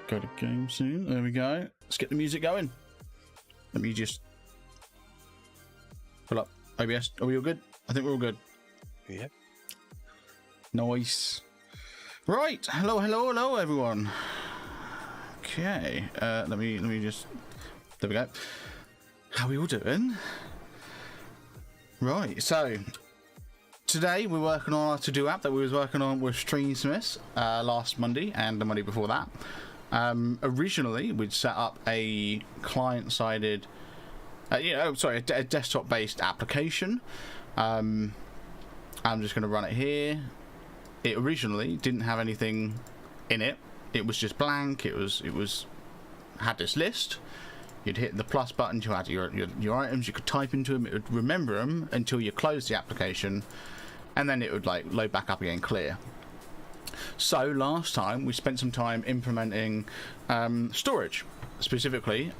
Go to game soon. There we go. Let's get the music going. Let me just pull up OBS. Are we all good? I think we're all good. Yeah. Nice. Right. Hello, everyone. Okay. Let me just. There we go. How are we all doing? Right. So today we're working on our to-do app that we was working on with Streamsmiths last Monday and the Monday before that. Originally, we'd set up a client-sided, a desktop-based application. I'm just going to run it here. It originally didn't have anything in it. It was just blank. It had this list. You'd hit the plus button to add your items. You could type into them. It would remember them until you close the application, and then it would like load back up again clear. So last time we spent some time implementing storage. Specifically,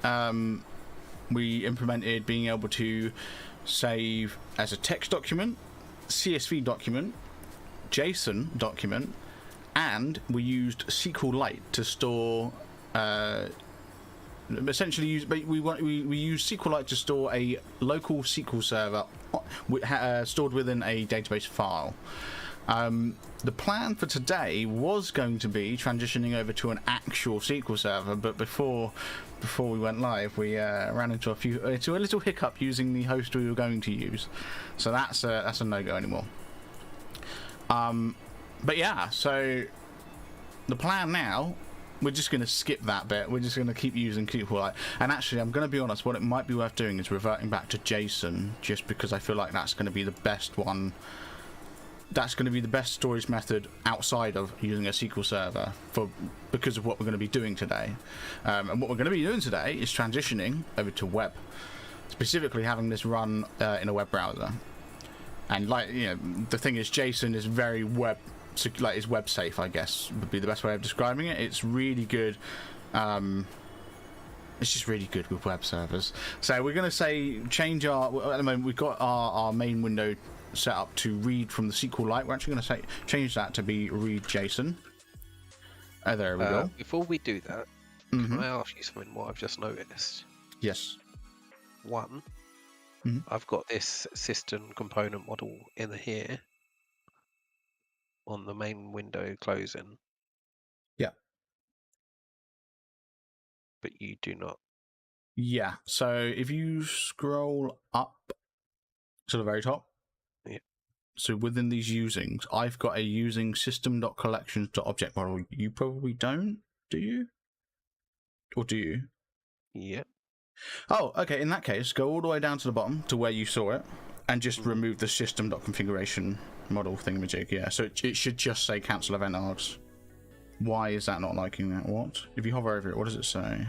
we implemented being able to save as a text document, CSV document, JSON document, and we used SQLite to store. Essentially, we use SQLite to store a local SQL server stored within a database file. The plan for today was going to be transitioning over to an actual SQL server, but before we went live, we ran into a little hiccup using the host we were going to use, so that's a no-go anymore. But yeah, so the plan now, we're just going to skip that bit. We're just going to keep using SQLite. And actually, I'm going to be honest, what it might be worth doing is reverting back to JSON, just because I feel like that's going to be the best one. That's going to be the best storage method outside of using a SQL server because of what we're going to be doing today. And what we're going to be doing today is transitioning over to web, specifically having this run in a web browser. And the thing is, JSON is very is web safe, I guess would be the best way of describing it. It's really good. It's just really good with web servers. So we're going to change at the moment we've got our main window set up to read from the SQLite. We're actually going to change that to be read JSON. Oh, there we go. Before we do that, can I ask you something? What I've just noticed. Yes. One, I've got this system component model in here on the main window closing. Yeah. But you do not. Yeah. So if you scroll up to the very top. Yeah. So within these usings, I've got a using system.collections.object model. You probably don't, do you? Or do you? Yeah. Oh, okay. In that case, go all the way down to the bottom to where you saw it, and just remove the system.configuration model thingamajig. Yeah. So it should just say cancel event args. Why is that not liking that? What? If you hover over it, what does it say?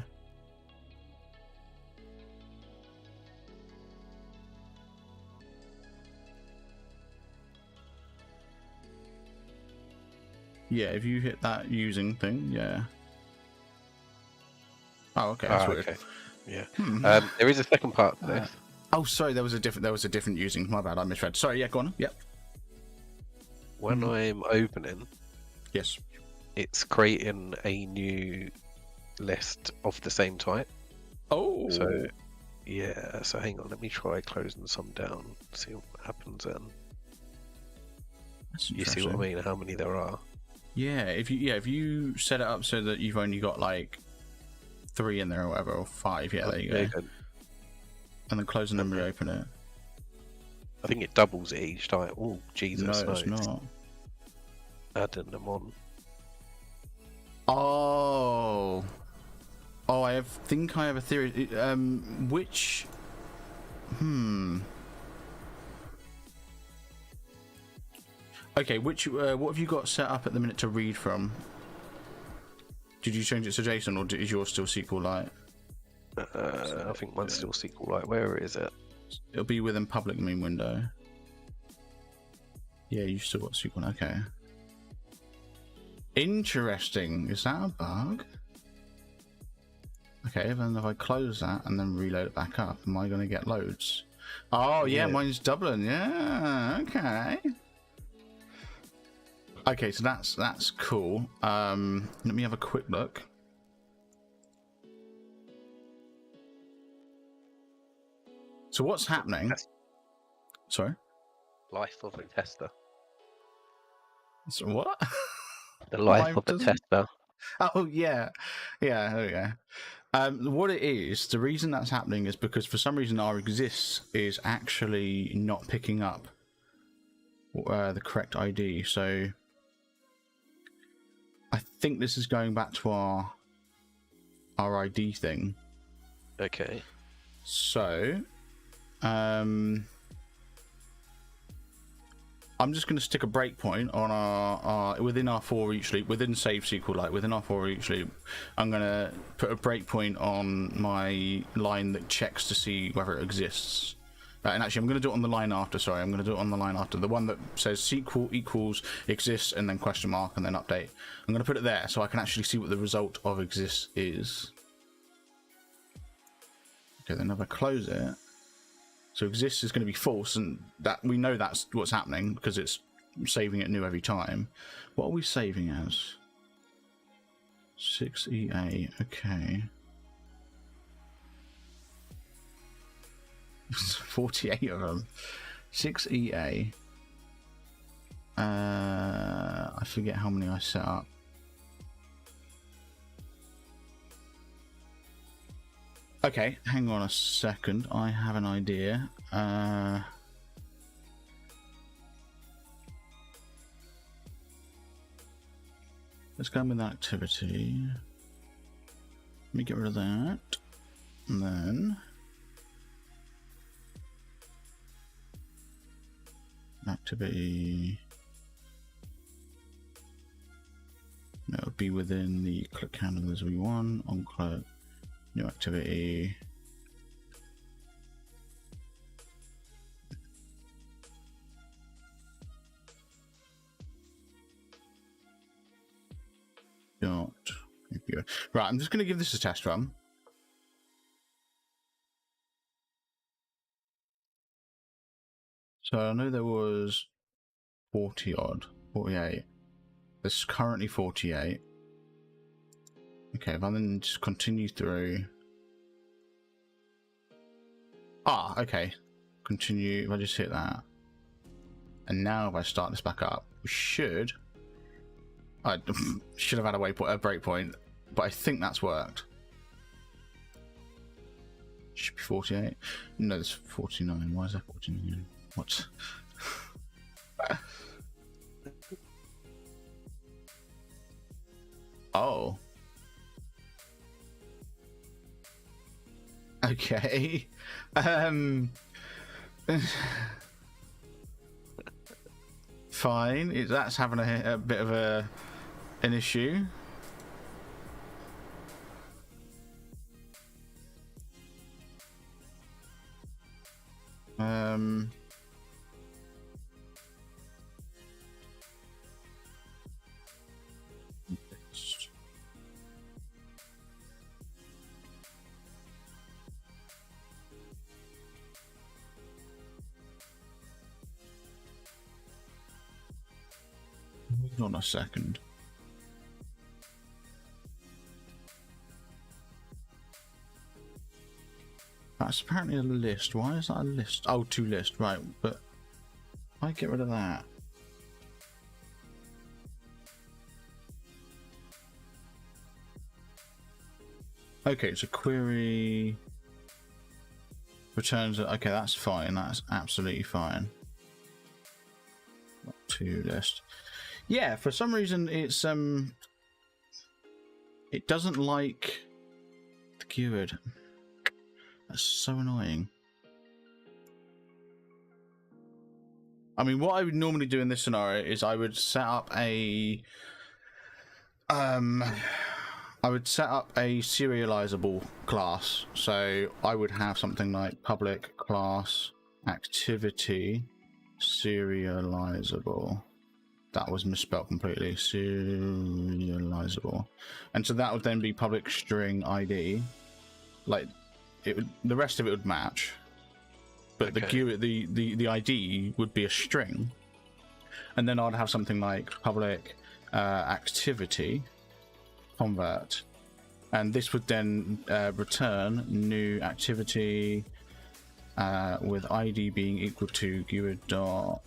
Yeah, if you hit that using thing, yeah. Oh, okay, that's weird. Okay. Yeah. There is a second part to this. Oh, sorry, there was a different using. My bad, I misread. Sorry, yeah, go on. Yep. When I'm opening, yes, it's creating a new list of the same type. Oh. So, yeah. So hang on, let me try closing some down. See what happens then. That's you see what I mean? How many there are? Yeah, if you set it up so that you've only got like 3 in there or whatever, or 5, yeah, there you go. And then close and then reopen it. I think it doubles it each time. Oh, Jesus! No, it's not. Adding them on. Oh, I think I have a theory. Which? Okay, what have you got set up at the minute to read from? Did you change it to JSON, or is yours still SQLite? I think mine's still SQLite. Where is it? It'll be within public main window. Yeah, you still got SQL. Okay. Interesting. Is that a bug? Okay, then if I close that and then reload it back up, am I going to get loads? Oh, yeah, mine's doubling. Yeah, okay. Okay, so that's cool. Let me have a quick look. So what's happening? Sorry? Life of a tester. So what? The life of a tester. Oh, yeah. Yeah, there we go. What it is, the reason that's happening is because for some reason our exists is actually not picking up the correct ID. So I think this is going back to our ID thing. Okay. So I'm just going to stick a breakpoint on our within our for each loop, within save SQL, like within our for each loop. I'm going to put a breakpoint on my line that checks to see whether it exists. And actually, I'm going to do it on the line after. Sorry, I'm going to do it on the line after. The one that says SQL equals exists and then question mark and then update. I'm going to put it there so I can actually see what the result of exists is. Okay, then if I close it. So exists is going to be false, and that we know that's what's happening because it's saving it new every time. What are we saving as? 6EA, okay. 48 of them. 6EA. I forget how many I set up. Okay, hang on a second. I have an idea. Let's go with activity. Let me get rid of that. And then activity. No, it would be within the click handlers v1 on click. New activity. Right, I'm just going to give this a test run. So I know there was 40 odd, 48. There's currently 48. Okay, if I then just continue through. Ah, okay. Continue. If I just hit that. And now if I start this back up, we should. I should have had a breakpoint, but I think that's worked. Should be 48. No, there's 49. Why is that 49? What? Oh. Okay. Fine. That's having a bit of an issue. Hold on a second. That's apparently a list. Why is that a list? Oh, to list, right, but I get rid of that. Okay, so query returns. Okay, that's fine. That's absolutely fine. To list. Yeah, for some reason it's it doesn't like the keyword. That's so annoying. I mean, what I would normally do in this scenario is I would set up a serializable class. So I would have something like public class activity serializable. That was misspelled completely. Serializable. And so that would then be public string ID. Like it would, the rest of it would match. But okay. the ID would be a string. And then I'd have something like public activity convert. And this would then return new activity with ID being equal to GUID.pass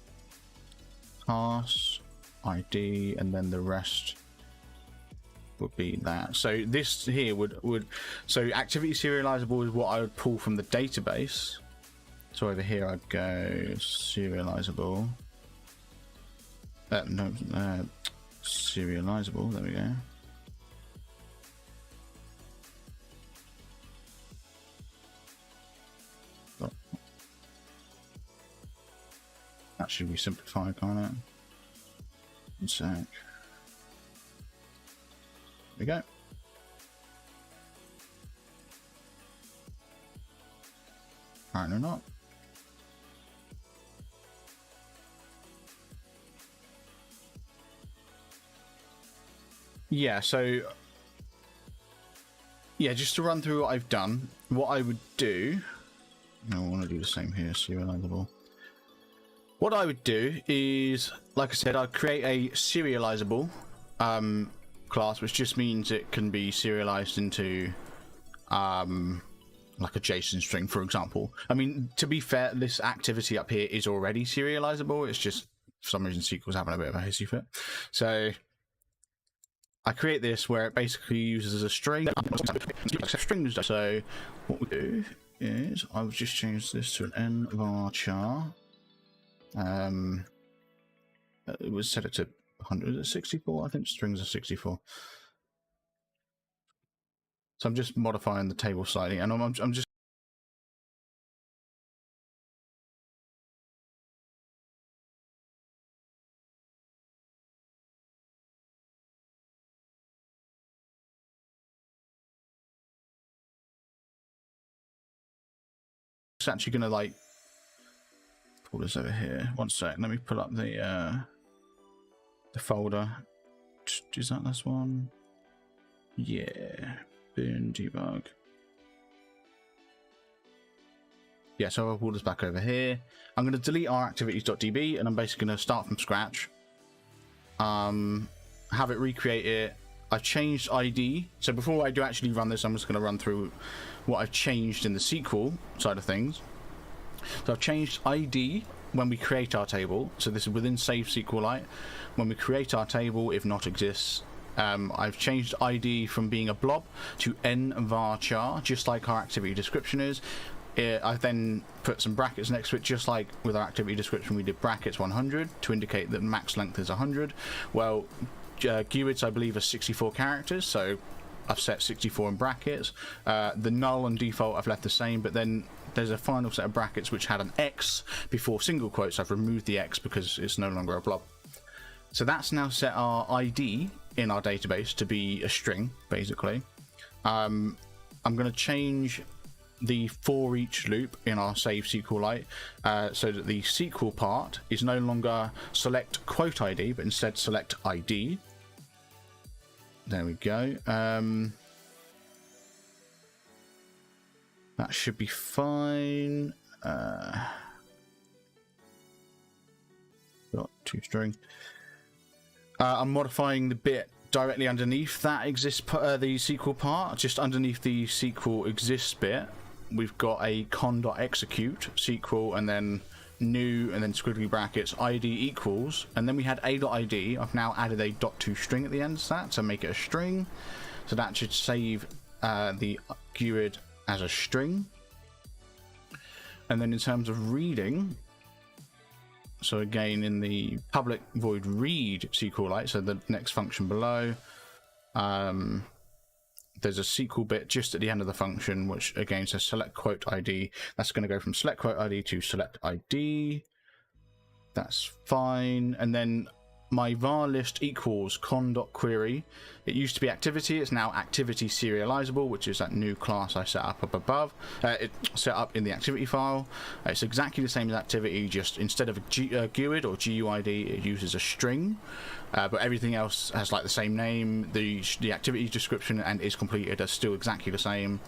ID, and then the rest would be that. So this here would so activity serializable is what I would pull from the database. So over here I'd go serializable. Serializable. There we go. That should be simplified, can't it? One sec. There we go. Apparently not. Yeah, so yeah, just to run through what I've done, what I would do, I want to do the same here, serializable. What I would do is, like I said, I'd create a serializable class, which just means it can be serialized into like a JSON string, for example. I mean, to be fair, this activity up here is already serializable. It's just, for some reason, SQL's having a bit of a hissy fit. So I create this where it basically uses a string. Strings. So what we do is I would just change this to an nvarchar. It was set it to 164. I think strings are 64. So I'm just modifying the table slightly, and I'm just actually going to like pull this over here. One sec. Let me pull up the folder. Is that this one? Yeah. Bin debug. Yeah, so I'll pull this back over here. I'm going to delete our activities.db, and I'm basically going to start from scratch. Have it recreate it. I've changed ID. So before I do actually run this, I'm just going to run through what I've changed in the SQL side of things. So I've changed ID when we create our table. So this is within save SQLite. When we create our table, if not exists, I've changed ID from being a blob to nvarchar, just like our activity description is. I've then put some brackets next to it, just like with our activity description, we did brackets 100 to indicate that max length is 100. Well, GUIDs, I believe, are 64 characters, so I've set 64 in brackets. The null and default I've left the same, but then there's a final set of brackets which had an X before single quotes. I've removed the X because it's no longer a blob. So that's now set our ID in our database to be a string, basically. I'm going to change the for each loop in our save SQLite so that the SQL part is no longer select quote ID, but instead select ID. There we go. That should be fine. Got toString. I'm modifying the bit directly underneath that exists the SQL part. Just underneath the SQL exists bit, we've got a con.execute SQL, and then new, and then squiggly brackets ID equals, and then we had a.id. I've now added a .toString at the end of that to make it a string. So that should save the GUID as a string. And then in terms of reading, so again in the public void read SQLite, so the next function below, there's a SQL bit just at the end of the function, which again says select quote ID. That's going to go from select quote ID to select ID. That's fine. And then my var list equals con.query. It used to be activity. It's now activity serializable, which is that new class I set up above. It set up in the activity file. It's exactly the same as activity, just instead of a GUID or GUID, it uses a string. But everything else has like the same name. The activity description and is completed are still exactly the same.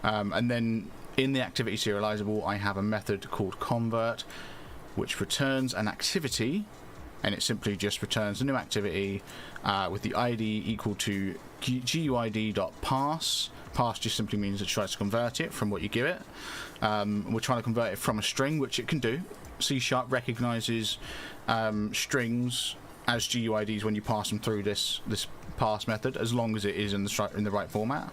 And then in the activity serializable, I have a method called convert, which returns an activity, and it simply just returns a new activity with the ID equal to GUID.pass pass just simply means it tries to convert it from what you give it. We're trying to convert it from a string, which it can do. C# recognizes strings as GUIDs when you pass them through this pass method, as long as it is in the right format,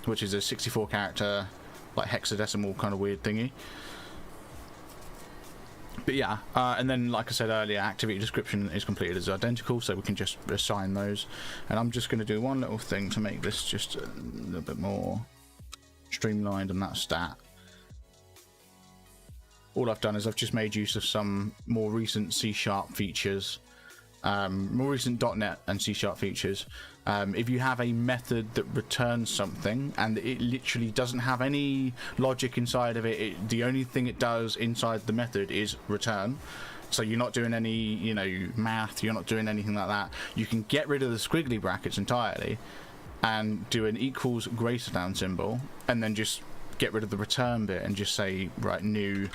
which is a 64 character like hexadecimal kind of weird thingy. But yeah, and then like I said earlier, activity description is completed as identical, so we can just assign those. And I'm just going to do one little thing to make this just a little bit more streamlined on that stat. All I've done is I've just made use of some more recent C# features, more recent .NET and C# features. If you have a method that returns something and it literally doesn't have any logic inside of it, the only thing it does inside the method is return. So you're not doing any, you know, math, you're not doing anything like that. You can get rid of the squiggly brackets entirely and do an equals greater than symbol, and then just get rid of the return bit and just say, right, new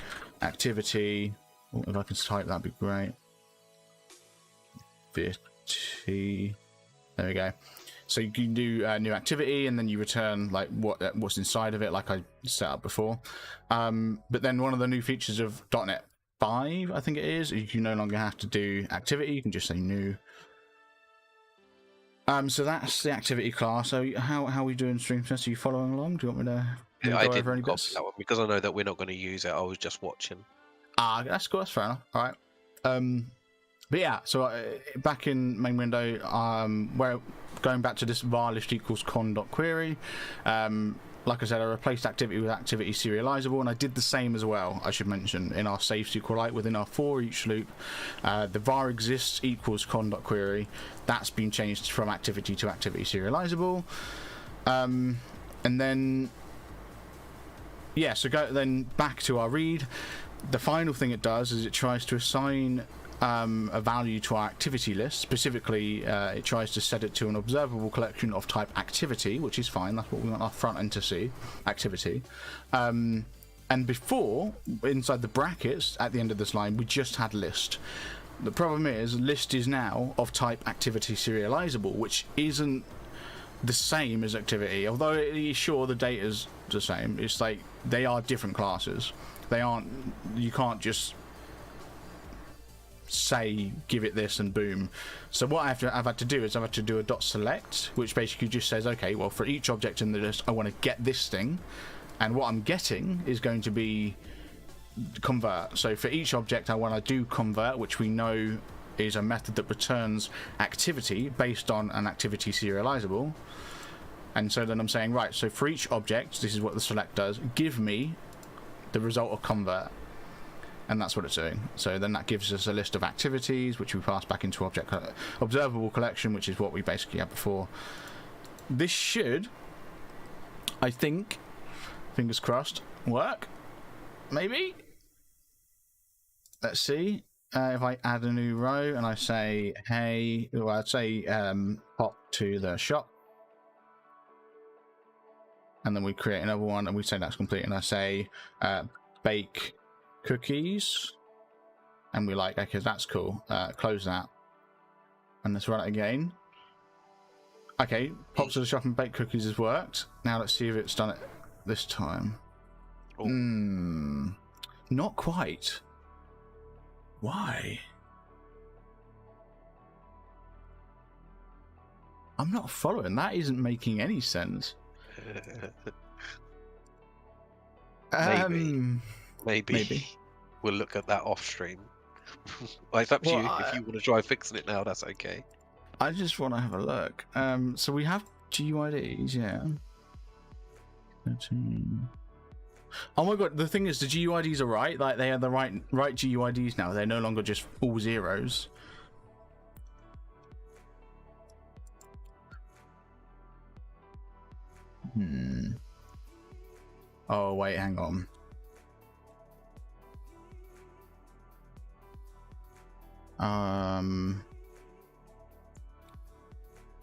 activity. Oh, if I can type, that'd be great. 50. There we go. So you can do new activity, and then you return like what's inside of it, like I set up before. But then one of the new features of .NET 5, I think it is, you no longer have to do activity. You can just say new. So that's the activity class. So how are we doing, Streamsmiths? Are you following along? Do you want me to go over any bits? That one because I know that we're not going to use it. I was just watching. That's cool. That's fair enough. All right. But yeah, so back in main window, where going back to this var list equals con.query, like I said, I replaced activity with activity serializable, and I did the same as well, I should mention, in our save SQLite within our for each loop. The var exists equals con.query. That's been changed from activity to activity serializable. And then, yeah, so go then back to our read. The final thing it does is it tries to assign a value to our activity list. Specifically, it tries to set it to an observable collection of type activity, which is fine. That's what we want our front end to see, activity. And before, inside the brackets at the end of this line, we just had list. The problem is list is now of type activity serializable, which isn't the same as activity. Although it is sure the data is the same, it's like they are different classes. They aren't. You can't just say give it this and boom. So what I've had to do is I've had to do a .select, which basically just says, okay, well, for each object in the list I want to get this thing, and what I'm getting is going to be convert. So for each object I want to do convert, which we know is a method that returns activity based on an activity serializable. And so then I'm saying, right, so for each object, this is what the select does, give me the result of convert. And that's what it's doing. So then that gives us a list of activities, which we pass back into object observable collection, which is what we basically had before. This should, I think, fingers crossed, work. Maybe. Let's see. If I add a new row and I say, hey, well, I'd say hop to the shop. And then we create another one and we say that's complete. And I say bake cookies, and we're like, okay, that's cool, close that, and let's run it again. Okay, pop to the shop and bake cookies has worked. Now let's see if it's done it this time. Not quite. Why? I'm not following. That isn't making any sense. Maybe. We'll look at that off stream. Well, it's up to you. If you want to try fixing it now, that's okay. I just want to have a look. So we have GUIDs, yeah. 13. Oh my god, the thing is the GUIDs are right. Like they are the right GUIDs now. They're no longer just all zeros. Oh wait, hang on.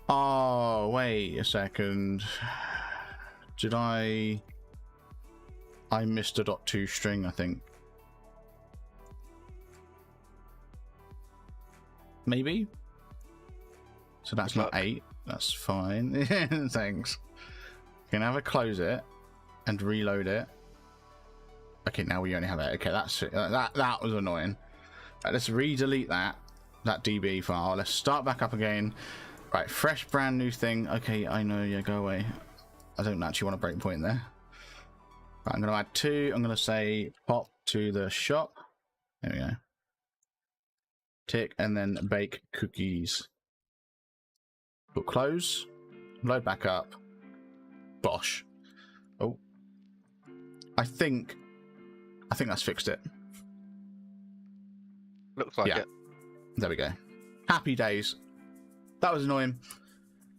Oh wait a second. Did I missed a .2 string, I think. Maybe. So that's not 8. That's fine. Thanks. Can I close it and reload it? Okay, now we only have it. Okay, that's it. That was annoying. Right, let's re-delete that DB file. Let's start back up again. Right, fresh, brand new thing. Okay, I know. Yeah, go away. I don't actually want a breakpoint there. Right, I'm going to add 2. I'm going to say pop to the shop. There we go. Tick, and then bake cookies. Put close. Load back up. Bosh. Oh. I think that's fixed it. Looks like it. There we go. Happy days. That was annoying.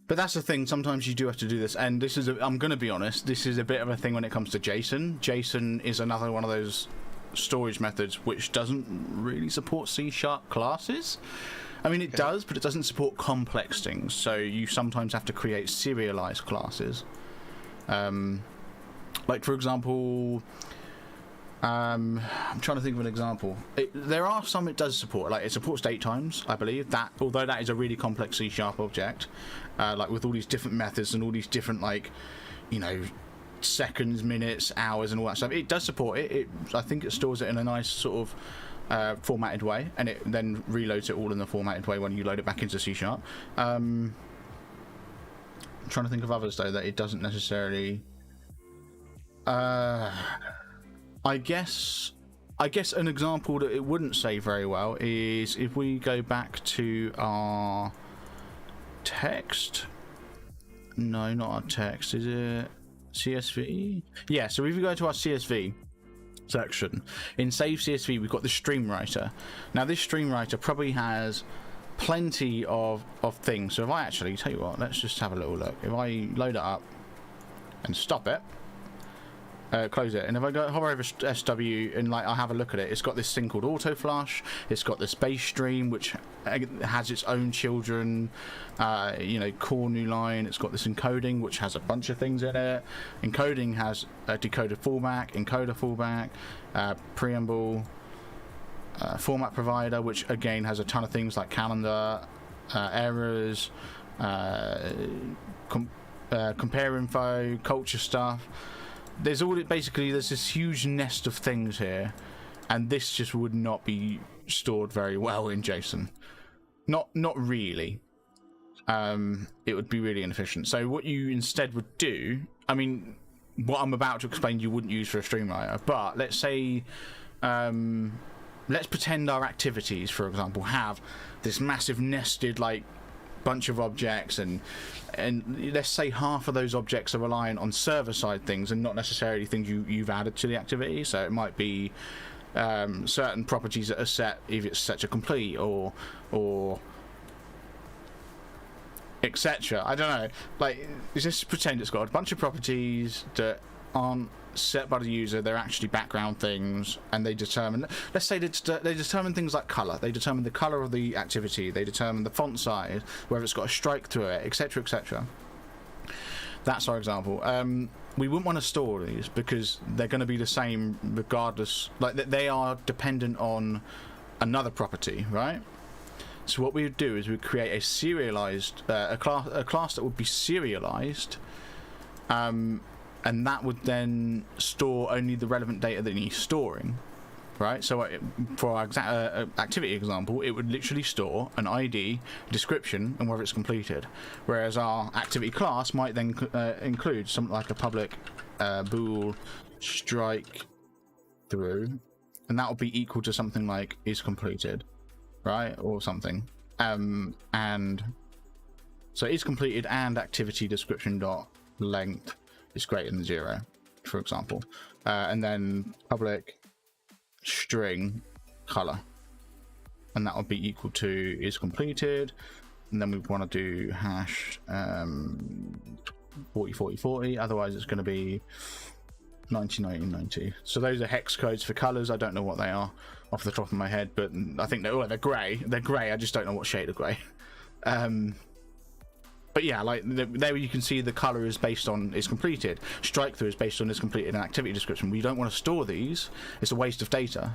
But that's the thing, sometimes you do have to do this, and this is, I'm going to be honest, this is a bit of a thing when it comes to JSON. JSON is another one of those storage methods which doesn't really support C# classes. I mean, it does, but it doesn't support complex things, so you sometimes have to create serialized classes. Like, for example, I'm trying to think of an example. There are some it does support, like it supports date times, I believe, that although that is a really complex C# object, like with all these different methods and all these different, like, you know, seconds, minutes, hours and all that stuff, it does support it. I think it stores it in a nice sort of formatted way, and it then reloads it all in the formatted way when you load it back into C#. I'm trying to think of others though that it doesn't necessarily. I guess an example that it wouldn't say very well is if we go back to our text. No, not our text. Is it CSV? Yeah, so if we go to our CSV section, in Save CSV, we've got the stream writer. Now, this stream writer probably has plenty of things. So if I actually, tell you what, let's just have a little look. If I load it up and stop it, close it, and if I go hover over SW and like I have a look at it, it's got this thing called auto flush. It's got this base stream which has its own children, you know, core new line. It's got this encoding which has a bunch of things in it. Encoding has a decoder fallback, encoder fallback, preamble, format provider, which again has a ton of things like calendar, errors, compare info, culture stuff. There's this huge nest of things here, and this just would not be stored very well in JSON. Not really. It would be really inefficient. So what you instead would do, I mean, what I'm about to explain you wouldn't use for a stream writer, but let's say, let's pretend our activities, for example, have this massive nested, like, bunch of objects, and let's say half of those objects are reliant on server-side things and not necessarily things you've added to the activity. So it might be certain properties that are set if it's set to complete or etc. I don't know. Like, just pretend it's got a bunch of properties that aren't set by the user. They're actually background things, and they determine, let's say they determine things like color. They determine the color of the activity. They determine the font size, whether it's got a strike through it, etc, etc. That's our example. We wouldn't want to store these because they're going to be the same regardless. Like, they are dependent on another property, right? So what we would do is we'd create a serialized a class that would be serialized, and that would then store only the relevant data that it needs storing, right? So for our activity example, it would literally store an ID, description, and whether it's completed. Whereas our activity class might then include something like a public bool strike through, and that will be equal to something like is completed, right? Or something. And so is completed and activity description dot length is greater than 0, for example, and then public string color, and that would be equal to is completed, and then we want to do hash 404040, otherwise it's going to be 909090. So those are hex codes for colors. I don't know what they are off the top of my head, but I think they're gray. They're gray. I just don't know what shade of gray. But yeah, like there you can see the color is based on is completed. Strike through is based on is completed, and activity description. We don't want to store these. It's a waste of data,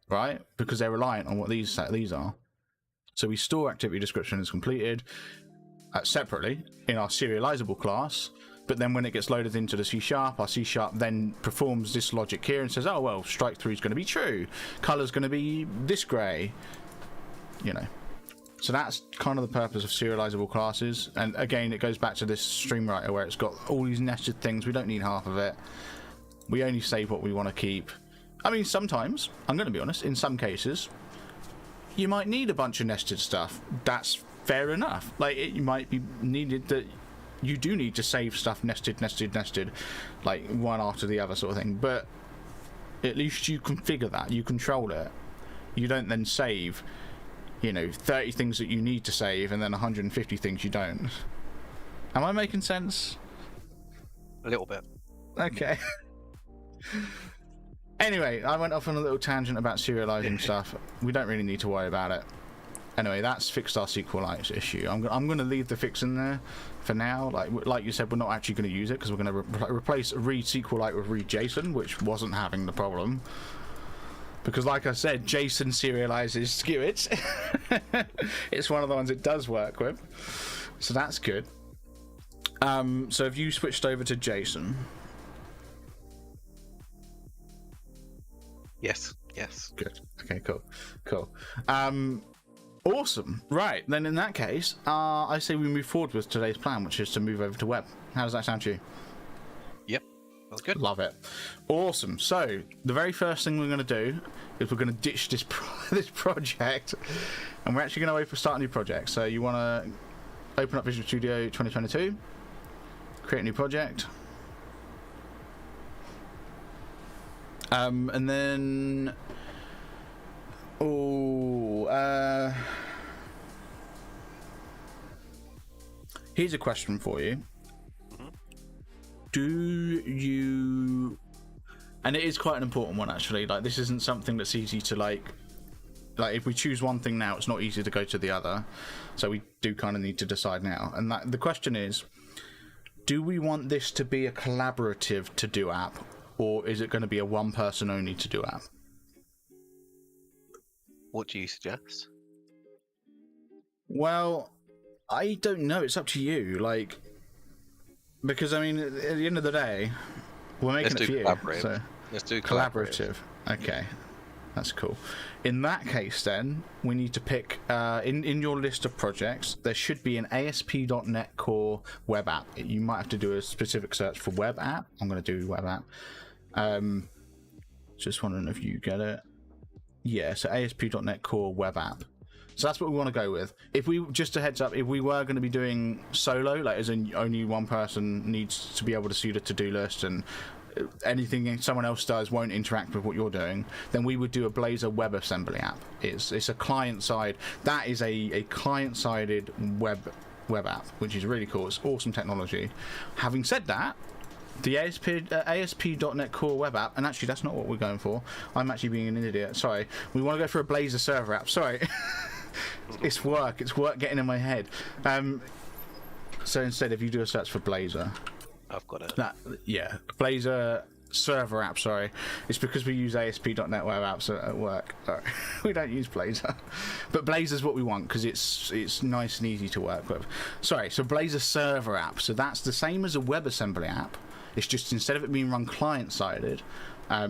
right? Because they're reliant on what these are. So we store activity description as completed separately in our serializable class, But then when it gets loaded into the C#, our C# then performs this logic here and says, oh, well, strike through is going to be true. Color's going to be this gray. You know. So that's kind of the purpose of serializable classes. And again, it goes back to this stream writer where it's got all these nested things. We don't need half of it. We only save what we want to keep. I mean, sometimes, I'm going to be honest, in some cases, you might need a bunch of nested stuff. That's fair enough. Like, it might be needed that you do need to save stuff nested, like one after the other sort of thing. But at least you configure that. You control it. You don't then save, you know, 30 things that you need to save and then 150 things you don't. Am I making sense? A little bit. Okay. Anyway, I went off on a little tangent about serializing stuff. We don't really need to worry about it. Anyway, that's fixed our SQLite issue. I'm going to leave the fix in there for now. Like you said, we're not actually going to use it because we're going to replace read SQLite with read JSON, which wasn't having the problem. Because like I said, JSON serializes skewits. It's one of the ones it does work with. So that's good. So if you switched over to JSON... Yes. Good. Okay, cool. Awesome. Right, then in that case, I say we move forward with today's plan, which is to move over to web. How does that sound to you? Yep. That's good. Love it. Awesome. So the very first thing we're going to do is we're going to ditch this this project, and we're actually going to start a new project. So you want to open up Visual Studio 2022, create a new project. And then, here's a question for you. Do you, and it is quite an important one actually, like this isn't something that's easy to like if we choose one thing now, it's not easy to go to the other. So we do kind of need to decide now. And the question is, do we want this to be a collaborative to-do app? Or is it going to be a one-person only to-do app? What do you suggest? Well, I don't know. It's up to you. Like, because I mean, at the end of the day, we're making it for you. So let's do collaborative. Okay, that's cool. In that case, then we need to pick in your list of projects. There should be an ASP.NET Core web app. You might have to do a specific search for web app. I'm going to do web app. Just wondering if you get it. Yeah, so ASP.NET Core web app. So that's what we want to go with. If we, just a heads up, if we were going to be doing solo, like as in only one person needs to be able to see the to-do list and anything someone else does won't interact with what you're doing, then we would do a Blazor WebAssembly app. It's a client-side, that is a client-sided web app, which is really cool. It's awesome technology. Having said that, the ASP.NET Core web app, and actually that's not what we're going for. I'm actually being an idiot. Sorry. We want to go for a Blazor server app. Sorry. It's work getting in my head. So instead, if you do a search for Blazor, I've got it. Blazor server app. Sorry, it's because we use ASP.NET web apps at work. Sorry. We don't use Blazor, but Blazor's what we want because it's nice and easy to work with. Sorry, so Blazor server app. So that's the same as a WebAssembly app. It's just instead of it being run client-sided,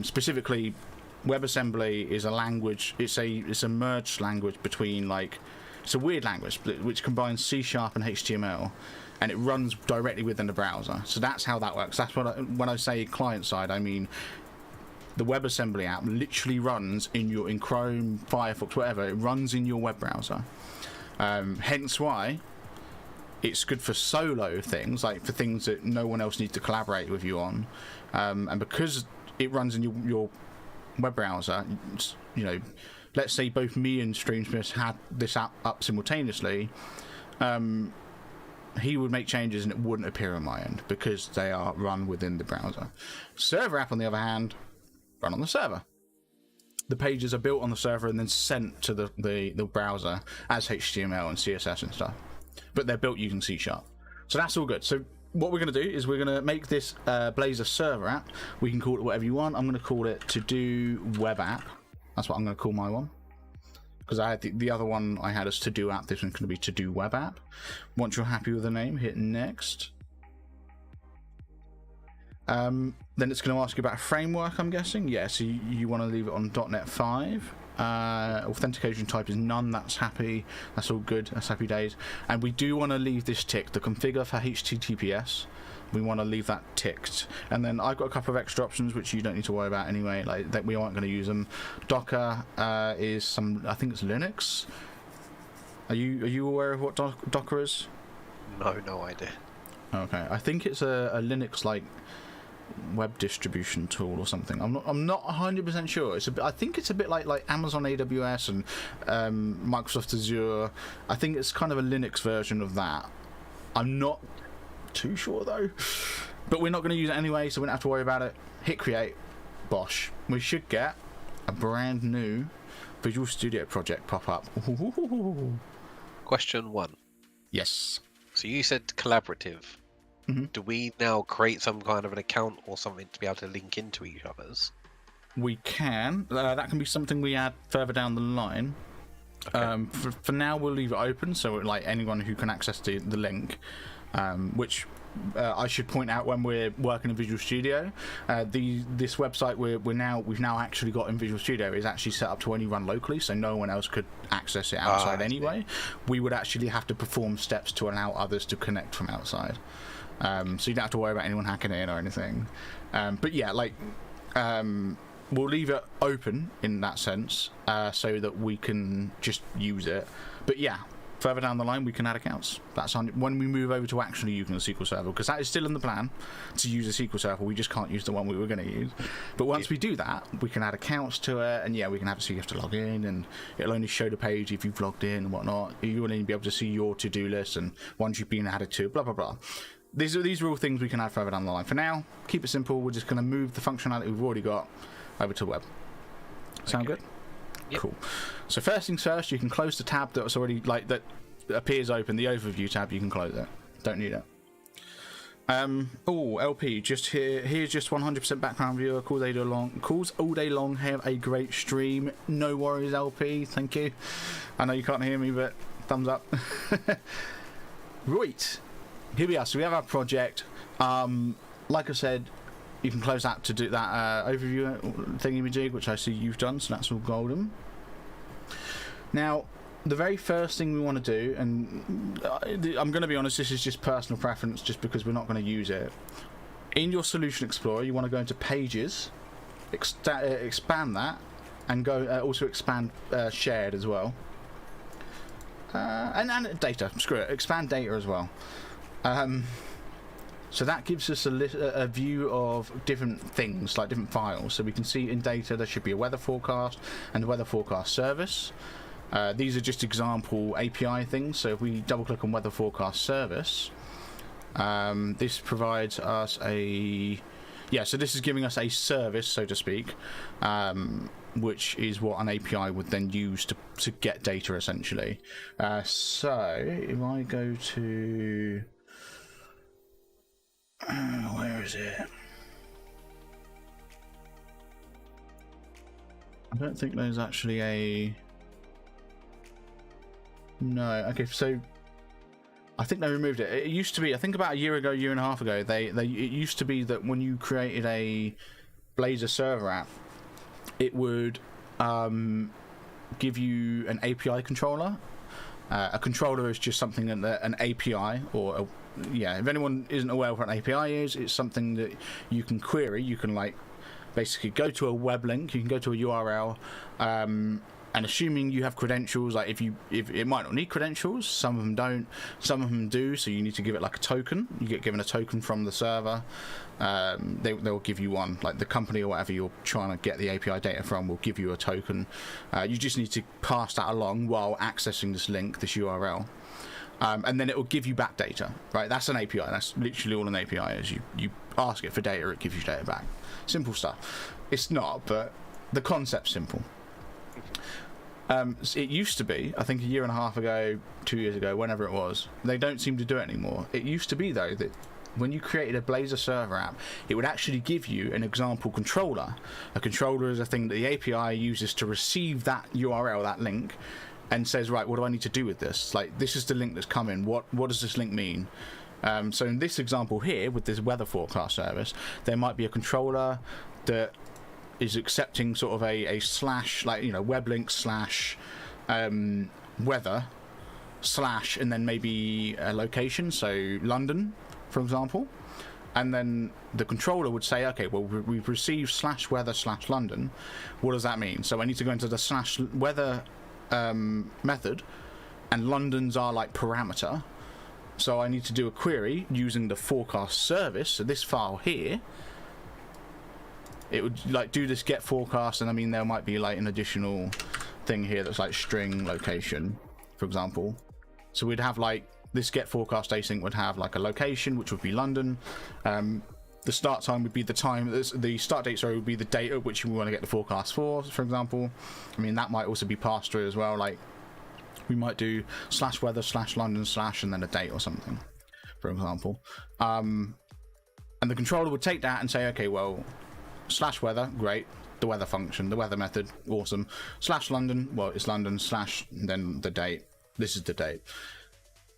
specifically, WebAssembly is a language. It's a merged language between it's a weird language which combines C# and HTML, and it runs directly within the browser. So that's how that works. That's when I say client-side, I mean the WebAssembly app literally runs in Chrome, Firefox, whatever. It runs in your web browser. Hence why it's good for solo things, like for things that no one else needs to collaborate with you on, and because it runs in your web browser, you know, let's say both me and Streamsmiths had this app up simultaneously, he would make changes and it wouldn't appear on my end because they are run within the browser. Server app, on the other hand, run on the server. The pages are built on the server and then sent to the browser as HTML and CSS and stuff, but they're built using C#. So that's all good. So what we're going to do is we're going to make this Blazor server app. We can call it whatever you want. I'm going to call it To Do Web App. That's what I'm going to call my one, because I had the other one I had as To Do App. This one's going to be To Do Web App. Once you're happy with the name, hit next. Then it's going to ask you about a framework, I'm guessing. Yeah, so you want to leave it on .NET 5. Authentication type is none. That's happy. That's all good. That's happy days. And we do want to leave this ticked. The configure for HTTPS. We want to leave that ticked. And then I've got a couple of extra options which you don't need to worry about anyway. Like that we aren't going to use them. Docker is some. I think it's Linux. Are you aware of what Docker is? No idea. Okay, I think it's a Linux like web distribution tool or something. I'm not 100% sure. I think it's a bit like Amazon AWS and Microsoft Azure. I think it's kind of a Linux version of that. I'm not too sure though. But we're not going to use it anyway, so we don't have to worry about it. Hit create. Bosh. We should get a brand new Visual Studio project pop up. Question 1. Yes. So you said collaborative. Mm-hmm. Do we now create some kind of an account or something to be able to link into each other's? We can. That can be something we add further down the line. Okay. For now, we'll leave it open, so like anyone who can access the link, which I should point out when we're working in Visual Studio, this website we've now actually got in Visual Studio is actually set up to only run locally, so no one else could access it outside anyway. We would actually have to perform steps to allow others to connect from outside. So you don't have to worry about anyone hacking it in or anything. But yeah, we'll leave it open in that sense, so that we can just use it. But yeah, further down the line we can add accounts. That's when we move over to actually using a SQL Server, because that is still in the plan to use a SQL Server. We just can't use the one we were going to use. But once we do that, we can add accounts to it, and yeah, we can have so you have to log in, and it'll only show the page if you've logged in and whatnot. You'll only be able to see your to-do list and ones you've been added to, blah blah blah. These are all things we can add further down the line. For now, keep it simple. We're just going to move the functionality we've already got over to the web. Sound good? Yep. Cool. So first things first, you can close the tab that was already that appears open. The overview tab, you can close it. Don't need it. LP, just here's just 100% background viewer. Calls all day long. Have a great stream. No worries, LP. Thank you. I know you can't hear me, but thumbs up. Right. Here we are. So we have our project. Like I said, you can close that to do that overview thingy-majig, which I see you've done, so that's all golden. Now, the very first thing we want to do, and I'm going to be honest, this is just personal preference, just because we're not going to use it. In your Solution Explorer, you want to go into Pages, expand that, and go also expand Shared as well. And Data. Screw it. Expand Data as well. So that gives us a view of different things, like different files. So we can see in data there should be a weather forecast and a weather forecast service. These are just example API things. So if we double click on weather forecast service, this provides us so this is giving us a service, so to speak, which is what an API would then use to get data essentially. So if I go to where is it? I don't think there's actually a... No, okay, so I think they removed it. It used to be, I think about a year and a half ago, it used to be that when you created a Blazor server app, it would give you an API controller. A controller is just something that an API or if anyone isn't aware of what an API is, it's something that you can query. You can basically go to a web link, you can go to a URL, and assuming you have credentials, if it might not need credentials, some of them don't, some of them do, so you need to give it a token. You get given a token from the server. They'll give you one, like the company or whatever you're trying to get the API data from will give you a token. You just need to pass that along while accessing this link, this URL. And then it will give you back data, right? That's an API. That's literally all an API is. You ask it for data, it gives you data back. Simple stuff. It's not, but the concept's simple. It used to be, I think a year and a half ago, 2 years ago, whenever it was, they don't seem to do it anymore. It used to be, though, that when you created a Blazor server app, it would actually give you an example controller. A controller is a thing that the API uses to receive that URL, that link, and says, right, what do I need to do with this? This is the link that's coming. What does this link mean? So in this example here, with this weather forecast service, there might be a controller that is accepting sort of a slash, like, you know, web link slash weather slash, and then maybe a location, so London, for example. And then the controller would say, okay, well, we've received slash weather slash London. What does that mean? So I need to go into the slash weather method, and London's are like parameter. So I need to do a query using the forecast service. So this file here, it would like do this get forecast, and I mean there might be like an additional thing here that's like string location, for example. So we'd have like this get forecast async would have like a location, which would be London. The start time would be the time, the start date, sorry, would be the date at which we want to get the forecast for example. I mean, that might also be passed through as well. Like we might do slash weather slash London slash and then a date or something, for example. And the controller would take that and say, okay, well, slash weather, great. The weather function, the weather method, awesome. Slash London, well, it's London slash, and then the date. This is the date.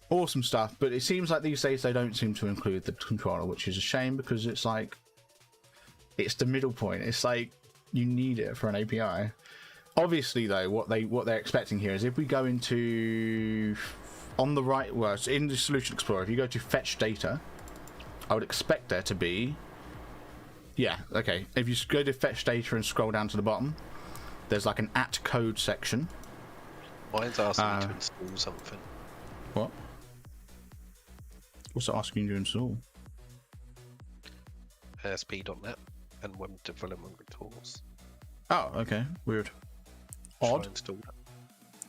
Awesome stuff. But it seems like these days they don't seem to include the controller, which is a shame, because it's like, it's the middle point. It's like you need it for an API. Obviously, though, what they're expecting here is if we go into on the right, well, it's in the Solution Explorer. If you go to fetch data, I would expect there to be. Yeah, okay. If you go to fetch data and scroll down to the bottom, there's like an @code section. Mine's asking me to install something. What? What's it asking you to install? ASP.NET and Web Development Tools. Oh, okay. Weird. Odd. Install that.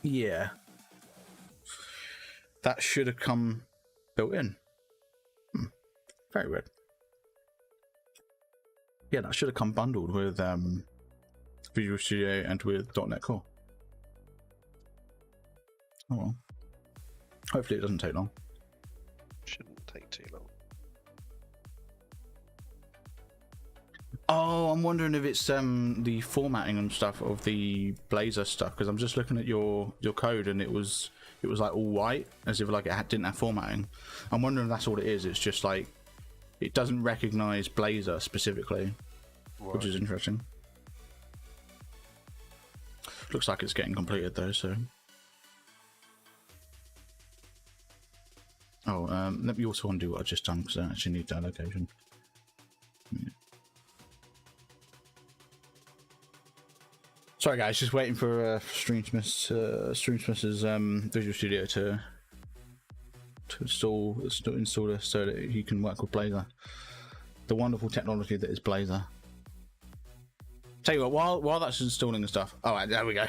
Yeah. That should have come built in. Very weird. Yeah, that should have come bundled with Visual Studio and with .NET Core. Oh well. Hopefully it doesn't take long. Shouldn't take too long. Oh, I'm wondering if it's the formatting and stuff of the Blazor stuff, because I'm just looking at your code and it was like all white, as if like it didn't have formatting. I'm wondering if that's all it is. It's just like it doesn't recognize Blazor specifically, right, which is interesting. Looks like it's getting completed though, so. Oh, let me also undo what I've just done, because I actually need that location. Yeah. Sorry guys, just waiting for Streamsmiths' Visual Studio to install this so that he can work with Blazor. The wonderful technology that is Blazor. Tell you what, while that's installing and stuff. Oh, right, there we go.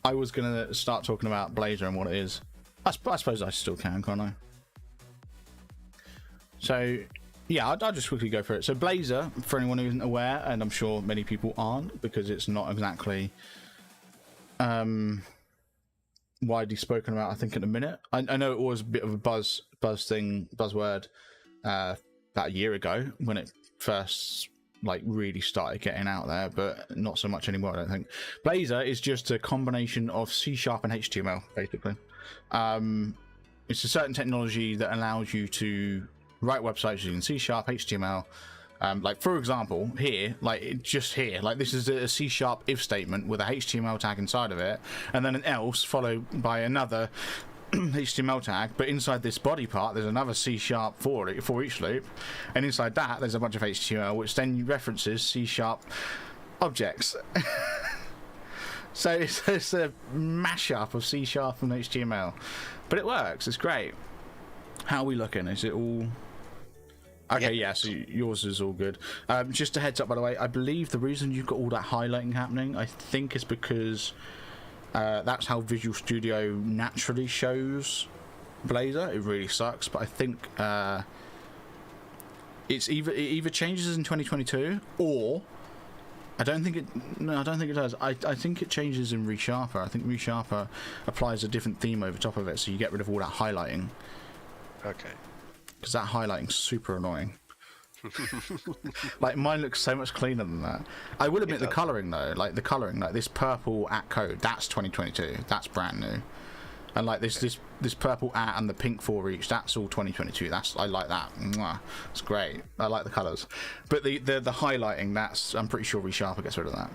I was gonna start talking about Blazor and what it is. I suppose I still can, can't I? So yeah, I'll just quickly go through it. So Blazor, for anyone who isn't aware, and I'm sure many people aren't, because it's not exactly widely spoken about, I think, in a minute. I know it was a bit of a buzzword about a year ago when it first like really started getting out there, but not so much anymore, I don't think. Blazor is just a combination of C# and HTML, basically. It's a certain technology that allows you to write websites using C#, HTML. Like for example, here, like just here, like this is a C# if statement with a HTML tag inside of it, and then an else followed by another HTML tag, but inside this body part there's another C# for each loop, and inside that there's a bunch of HTML which then references C# objects. So it's a mashup of C# and HTML, but it works. It's great. How are we looking? Is it all okay? Yeah, so yours is all good. Just a heads up, by the way, I believe the reason you've got all that highlighting happening, I think, is because that's how Visual Studio naturally shows Blazor. It really sucks, but I think it either changes in 2022 or I don't think it does. I think it changes in ReSharper. I think ReSharper applies a different theme over top of it, so you get rid of all that highlighting. Okay. Because that highlighting's super annoying. Like mine looks so much cleaner than that. I will admit the colouring though, like this purple @code, that's 2022. That's brand new. And like this purple at and the pink for each, that's all 2022. I like that. Mwah. It's great. I like the colours. But the highlighting, I'm pretty sure ReSharper gets rid of that.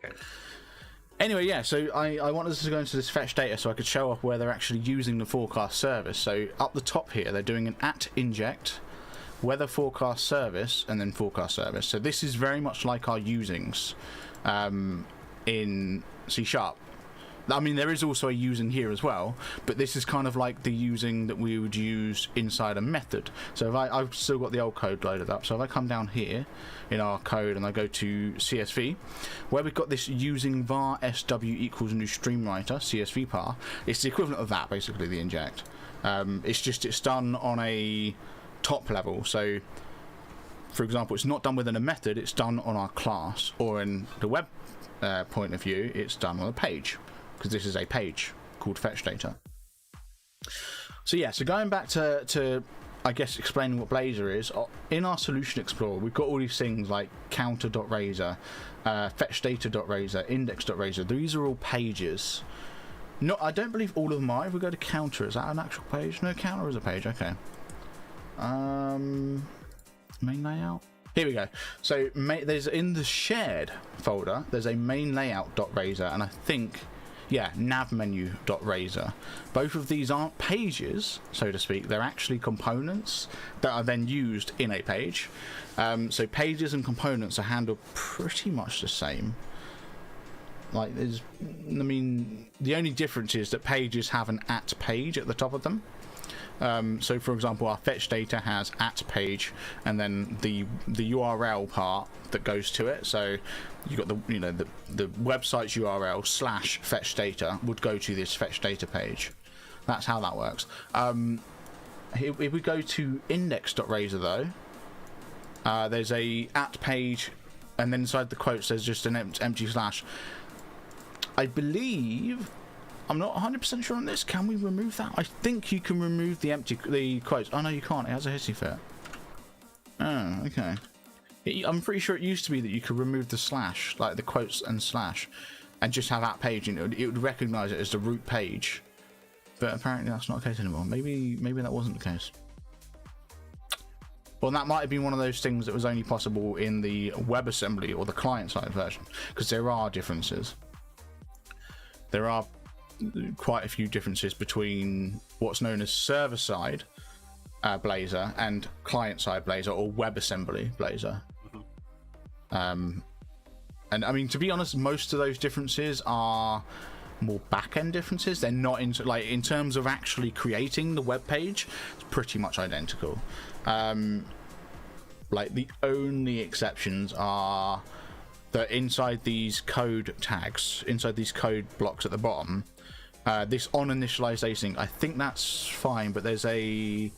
Okay. Anyway, yeah, so I wanted us to go into this fetch data so I could show off where they're actually using the forecast service. So up the top here, they're doing an @inject, weather forecast service, and then forecast service. So this is very much like our usings in C#. I mean, there is also a using here as well, but this is kind of like the using that we would use inside a method. So if I've still got the old code loaded up, so if I come down here in our code and I go to CSV, where we've got this using var sw equals new stream writer, CSV par, it's the equivalent of that, basically, the inject. It's done on a top level. So, for example, it's not done within a method, it's done on our class, or in the web point of view, it's done on a page. Because this is a page called fetch data. So yeah, so going back to I guess explaining what Blazor is, in our Solution Explorer we've got all these things like counter.razor, fetchdata.razor, index.razor. These are all pages. No, I don't believe all of them are. If we go to counter, is that an actual page? No, counter is a page, okay. Main layout. Here we go. So there's in the shared folder, there's a main layout.razor, and I think, yeah, navmenu.razor. Both of these aren't pages, so to speak. They're actually components that are then used in a page. So pages and components are handled pretty much the same. Like, I mean, the only difference is that pages have an @page at the top of them. So for example, our fetch data has @page and then the URL part that goes to it. So you got the website's URL / fetch data would go to this fetch data page. That's how that works. If we go to index.razor though, there's a @page, and then inside the quotes there's just an empty slash. I believe, I'm not 100% sure on this. Can we remove that? I think you can remove the quotes. Oh no, you can't. It has a hissy fit. Oh, okay. I'm pretty sure it used to be that you could remove the slash, like the quotes and slash, and just have that page, and it would recognize it as the root page. But apparently that's not the case anymore. Maybe that wasn't the case. Well, that might have been one of those things that was only possible in the WebAssembly or the client-side version, because there are differences. There are quite a few differences between what's known as server-side Blazor and client-side Blazor, or WebAssembly Blazor. And I mean, to be honest, most of those differences are more back-end differences. They're not in terms of actually creating the web page, it's pretty much identical. Like, the only exceptions are that inside these code tags, inside these code blocks at the bottom, this on initialization, I think that's fine, but there's a,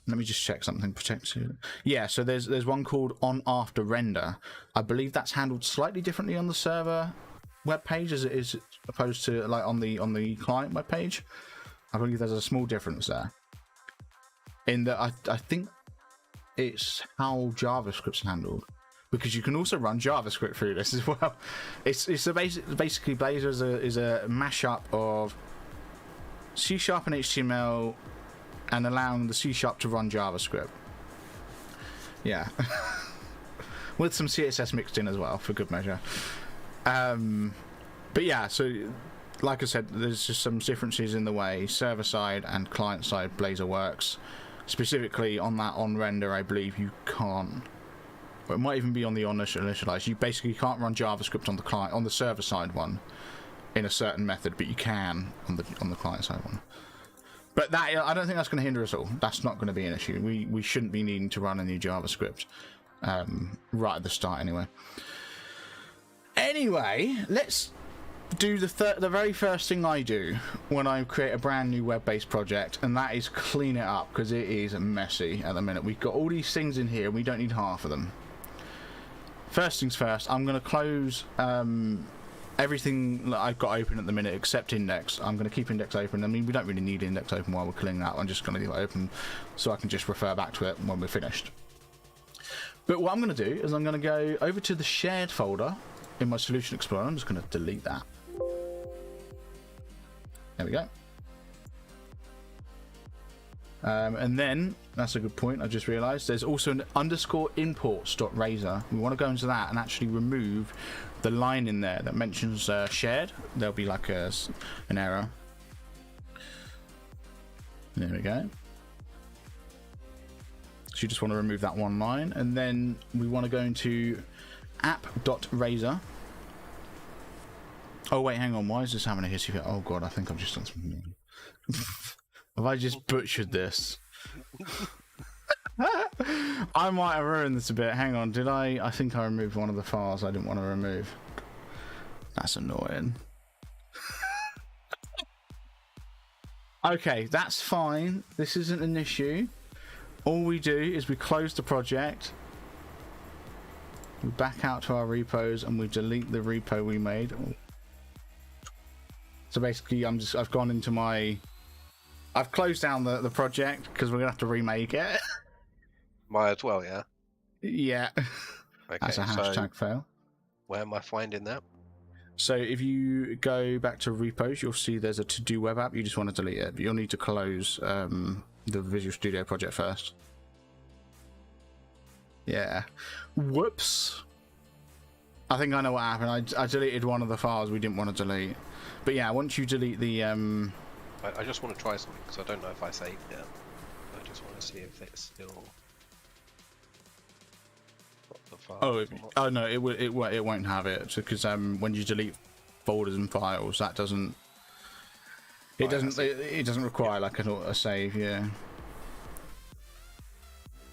let me just check something protected. Yeah, so there's one called on after render. I believe that's handled slightly differently on the server web page as it is opposed to like on the client web page. I believe there's a small difference there. In that I think it's how JavaScript's handled, because you can also run JavaScript through this as well. It's basically Blazor is a mashup of C# and HTML, and allowing the C# to run JavaScript. Yeah, with some CSS mixed in as well for good measure. But yeah, so like I said, there's just some differences in the way server-side and client-side Blazor works. Specifically on that on render, I believe you can't. Or it might even be on the on initialize. You basically can't run JavaScript on the client, on the server-side one, in a certain method, but you can on the client-side one. But that, I don't think that's going to hinder us all. That's not going to be an issue. We shouldn't be needing to run any JavaScript right at the start anyway. Anyway, let's do the very first thing I do when I create a brand new web-based project, and that is clean it up, because it is messy at the minute. We've got all these things in here, and we don't need half of them. First things first, I'm going to close everything that I've got open at the minute except index. I'm going to keep index open. I mean, we don't really need index open while we're cleaning that. I'm just going to leave it open so I can just refer back to it when we're finished. But what I'm going to do is I'm going to go over to the shared folder in my Solution Explorer. I'm just going to delete that. There we go. And then, that's a good point, I just realised, there's also an underscore imports.razor. We want to go into that and actually remove the line in there that mentions shared. There'll be like an error. There we go. So you just want to remove that one line. And then we want to go into app.razor. Oh, wait, hang on. Why is this having a history? Oh, God, I think I've just done something. Have I just butchered this? I might have ruined this a bit. Hang on, did I? I think I removed one of the files I didn't want to remove. That's annoying. Okay, that's fine. This isn't an issue. All we do is we close the project. We back out to our repos and we delete the repo we made. So basically, I've gone into my... I've closed down the project because we're going to have to remake it. Might as well, yeah? Yeah. Okay, that's a hashtag fail. Where am I finding that? So if you go back to repos, you'll see there's a to-do web app. You just want to delete it. But you'll need to close the Visual Studio project first. Yeah. Whoops. I think I know what happened. I deleted one of the files we didn't want to delete. But yeah, once you delete the... I just want to try something because I don't know if I saved it. I just want to see if it's still... Oh no, it won't have it because when you delete folders and files, that doesn't. It doesn't require like a save. Yeah.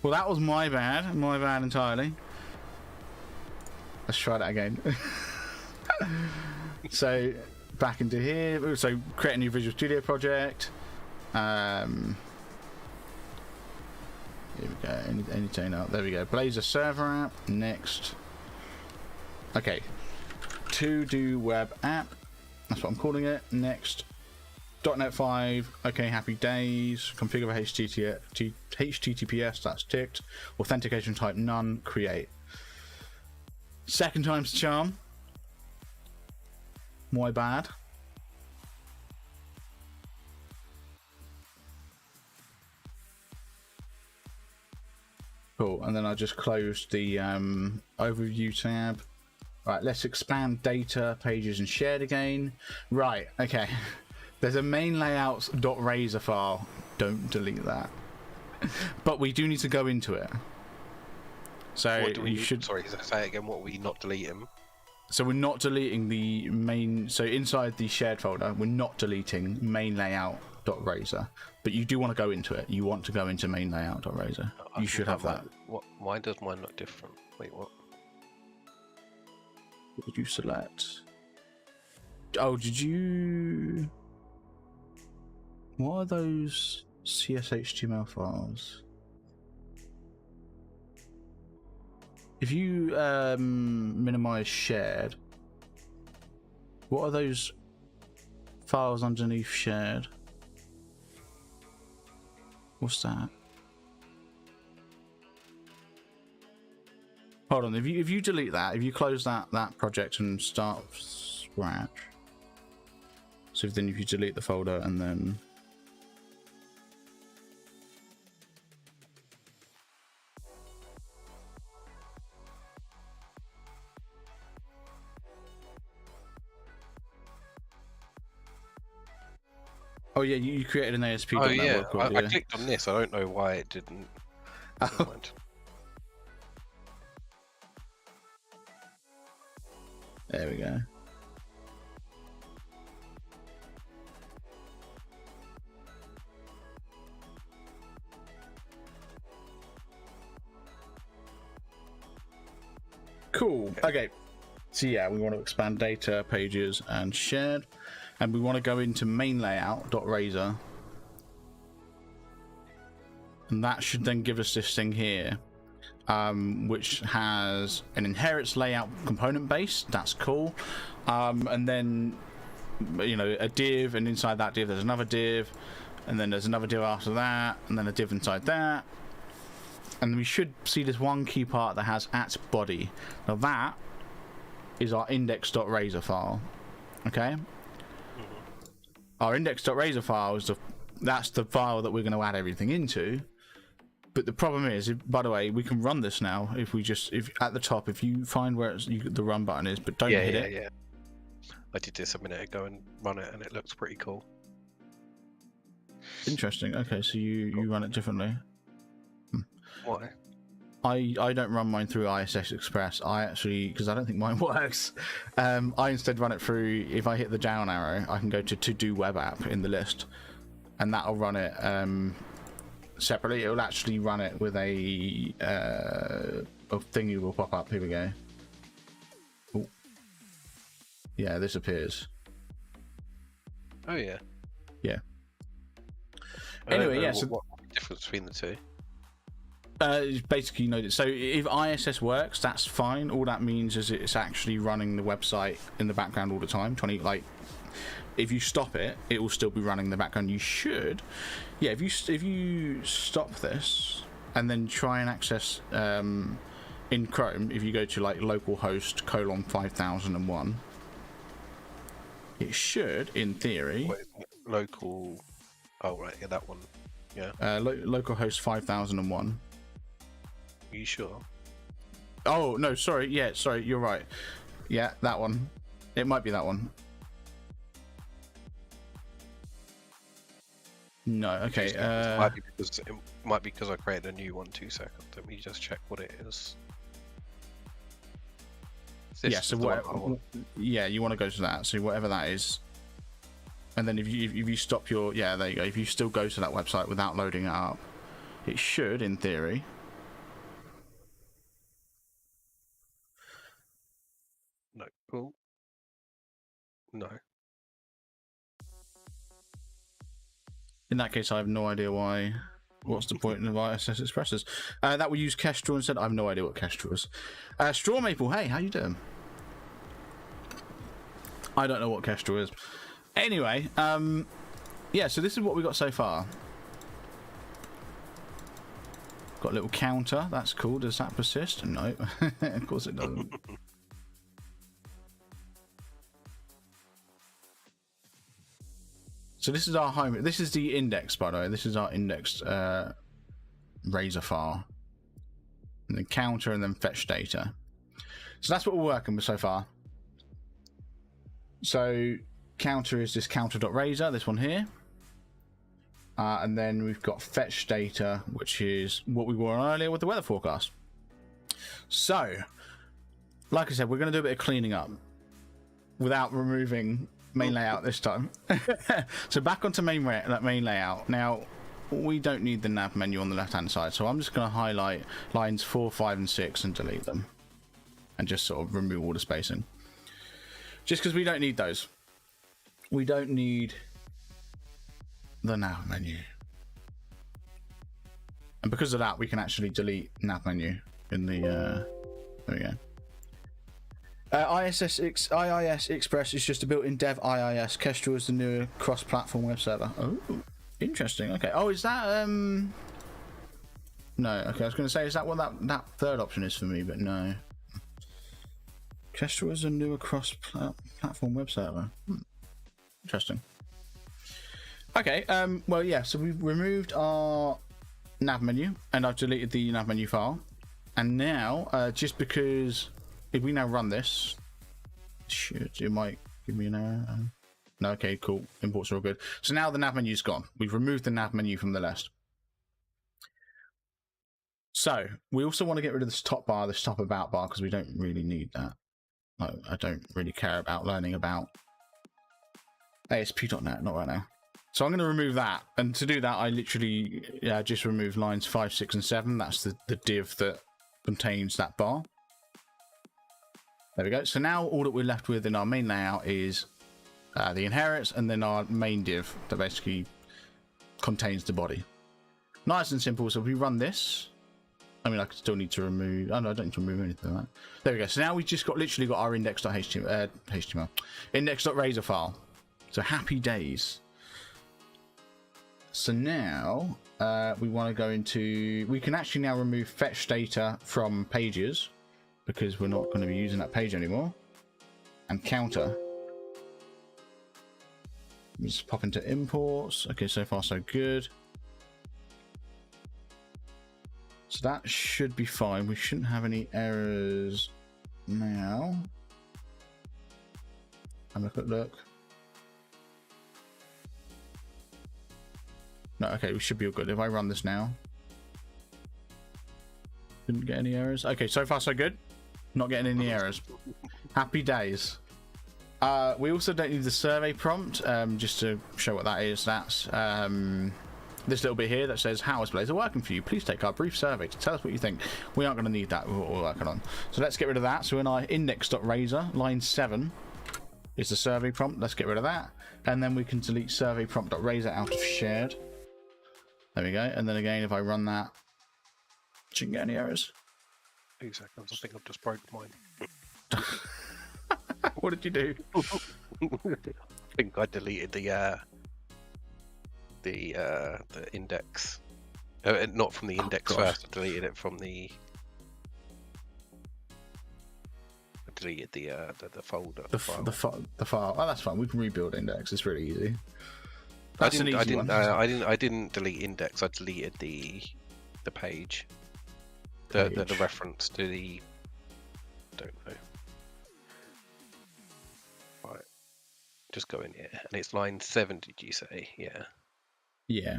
Well, that was my bad. My bad entirely. Let's try that again. So back into here. So create a new Visual Studio project. Here we go. Anything up. There we go. Blazor server app. Next. Okay. To-do web app. That's what I'm calling it. Next. .NET 5. Okay. Happy days. Configure HTTPS. That's ticked. Authentication type none. Create. Second time's the charm. My bad. Cool, and then I just closed the overview tab. Right, let's expand data, pages, and shared again. Right, okay. There's a main layouts.razor file. Don't delete that. But we do need to go into it. So you should. Sorry, say it again. What are we not deleting? So we're not deleting the main. So inside the shared folder, we're not deleting main layout.razor. But you do want to go into it. You want to go into main layout.razor. You should have that. What? Why does mine look different? Wait, what? What did you select? Oh, did you? What are those CSHTML files? If you minimize shared, what are those files underneath shared? What's that? Hold on, if you delete that, if you close that project and start from scratch. So then if you delete the folder and then oh yeah, you created an ASP. Oh yeah, I clicked on this. I don't know why it didn't. Oh. There we go. Cool. Okay. So yeah, we want to expand data, pages, and shared. And we want to go into main layout.razor. And that should then give us this thing here, which has an inherits layout component base. That's cool. And then, you know, a div, and inside that div there's another div, and then there's another div after that, and then a div inside that. And we should see this one key part that has @body. Now that is our index.razor file. Okay? our index.razor file is that's the file that we're going to add everything into. But the problem is, by the way, we can run this now if at the top, if you find where the run button is, but don't hit it. Yeah. I did this a minute ago and run it, and it looks pretty cool. Interesting. Okay, so you run it differently. Why? I don't run mine through ISS Express. I actually, because I don't think mine works. I instead run it through. If I hit the down arrow, I can go to do web app in the list, and that'll run it separately. It will actually run it with a thingy will pop up. Here we go. Ooh. Yeah, this appears. Oh yeah. Yeah. Anyway, yeah. So what's the difference between the two? Basically, so if ISS works, that's fine. All that means is it's actually running the website in the background all the time. If you stop it, it will still be running in the background. You should, yeah. If you stop this and then try and access in Chrome, if you go to localhost :5001, it should, in theory, local. Oh right, yeah, that one. Yeah. Localhost 5001. Are you sure? Oh no, sorry. Yeah, sorry. You're right. Yeah, that one. It might be that one. No. Okay. It might be because I created a new one. 2 seconds. Let me just check what it is. Yeah. So what? Yeah, you want to go to that. So whatever that is. And then if you stop your there you go. If you still go to that website without loading it up, it should, in theory. No. Cool. No. In that case, I have no idea why. What's the point of ISS Expresses? That will use Kestrel instead. I have no idea what Kestrel is. Straw Maple, hey, how you doing? I don't know what Kestrel is. Anyway, yeah, so this is what we got so far. Got a little counter. That's cool. Does that persist? No. Of course it doesn't. So this is our home. This is the index, by the way. This is our indexed razor file. And then counter and then fetch data. So that's what we're working with so far. So counter is this counter.razor, this one here. And then we've got fetch data, which is what we were on earlier with the weather forecast. So, like I said, we're going to do a bit of cleaning up without removing main layout this time. So back onto main layout. Now, we don't need the nav menu on the left hand side, so I'm just going to highlight lines 4, 5 and 6 and delete them. And just sort of remove all the spacing. Just because we don't need those. We don't need the nav menu. And because of that, we can actually delete nav menu in the there we go. IIS Express is just a built-in dev IIS. Kestrel is the newer cross-platform web server. Oh, interesting. Okay. Oh, is that no? Okay, I was going to say, is that what that third option is for me? But no. Kestrel is a newer cross-platform web server. Interesting. Okay. Well, yeah. So we've removed our nav menu, and I've deleted the nav menu file. And now, just because if we now run this, it might give me an error. No. Okay. Cool. Imports are all good. So now the nav menu's gone. We've removed the nav menu from the list. So we also want to get rid of this top bar, this top about bar, because we don't really need that. I don't really care about learning about ASP.NET, not right now. So I'm going to remove that. And to do that, I literally just remove lines 5, 6, and 7. That's the div that contains that bar. There we go. So now all that we're left with in our main layout is the inherits and then our main div that basically contains the body. Nice and simple. So if we run this, I mean, I still need to remove. Oh no, I don't need to remove anything like that. There we go. So now we've just literally got our index.html, index.razor file. So happy days. So now we want to go into. We can actually now remove fetch data from pages because we're not going to be using that page anymore. And counter. Let's pop into imports. Okay, so far so good. So that should be fine. We shouldn't have any errors now. Have a quick look. No, okay, we should be all good. If I run this now. Didn't get any errors. Okay, so far so good. Not getting any errors. Happy days. We also don't need the survey prompt, just to show what that is. That's this little bit here that says, how is Blazor working for you? Please take our brief survey to tell us what you think. We aren't going to need that with what we're working on. So let's get rid of that. So in our index.razor, line 7 is the survey prompt. Let's get rid of that. And then we can delete survey prompt.razor out of shared. There we go. And then again, if I run that, shouldn't get any errors. 2 seconds. I think I've just broke mine. What did you do? I think I deleted the index. Not from the index first. I deleted it from the. I deleted the folder. The file. Oh, that's fine. We can rebuild index. It's really easy. I didn't delete index. I deleted the page. The reference to the. Don't know. Right. Just go in here, and it's line 7. Did you say? Yeah. Yeah.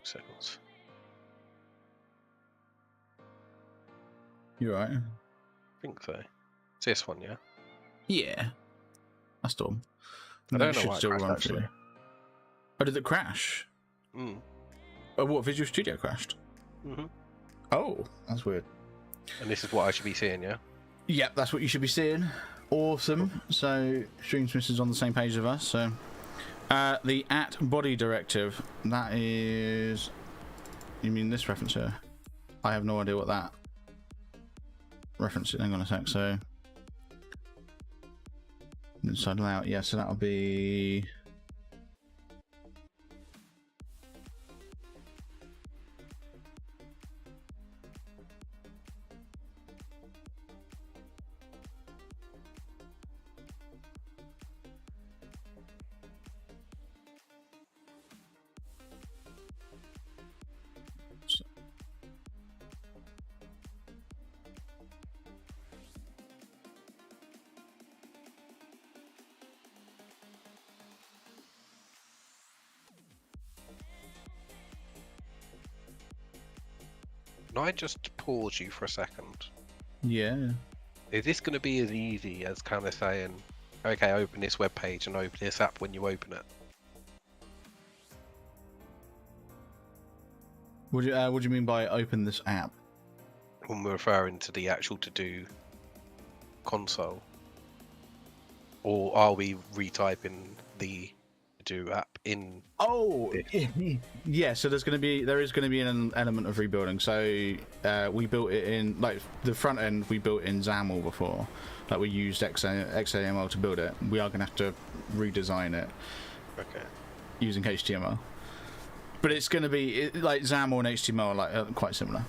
Seconds. You're right. I think so. It's this one, yeah. Yeah. That's dumb. I don't know why it crashed, actually. Oh, did it crash? Mm. Oh, what? Visual Studio crashed? Mm-hmm. Oh, that's weird. And this is what I should be seeing, yeah? Yep, that's what you should be seeing. Awesome. So, Streamsmiths is on the same page as us. So, the @body directive, that is... You mean this reference here? I have no idea what that reference is. Hang on a sec. So, inside layout, yeah, so that'll be... Can I just pause you for a second? Yeah. Is this going to be as easy as kind of saying, okay, open this web page and open this app when you open it? What do you mean by open this app? When we're referring to the actual to-do console? Or are we retyping the to-do app in? Oh, yeah. So there is going to be an element of rebuilding. So we built it in, like, the front end we built in XAML before. Like, we used XAML to build it. We are going to have to redesign it. Okay. Using HTML. But it's going to be like XAML and HTML are like quite similar.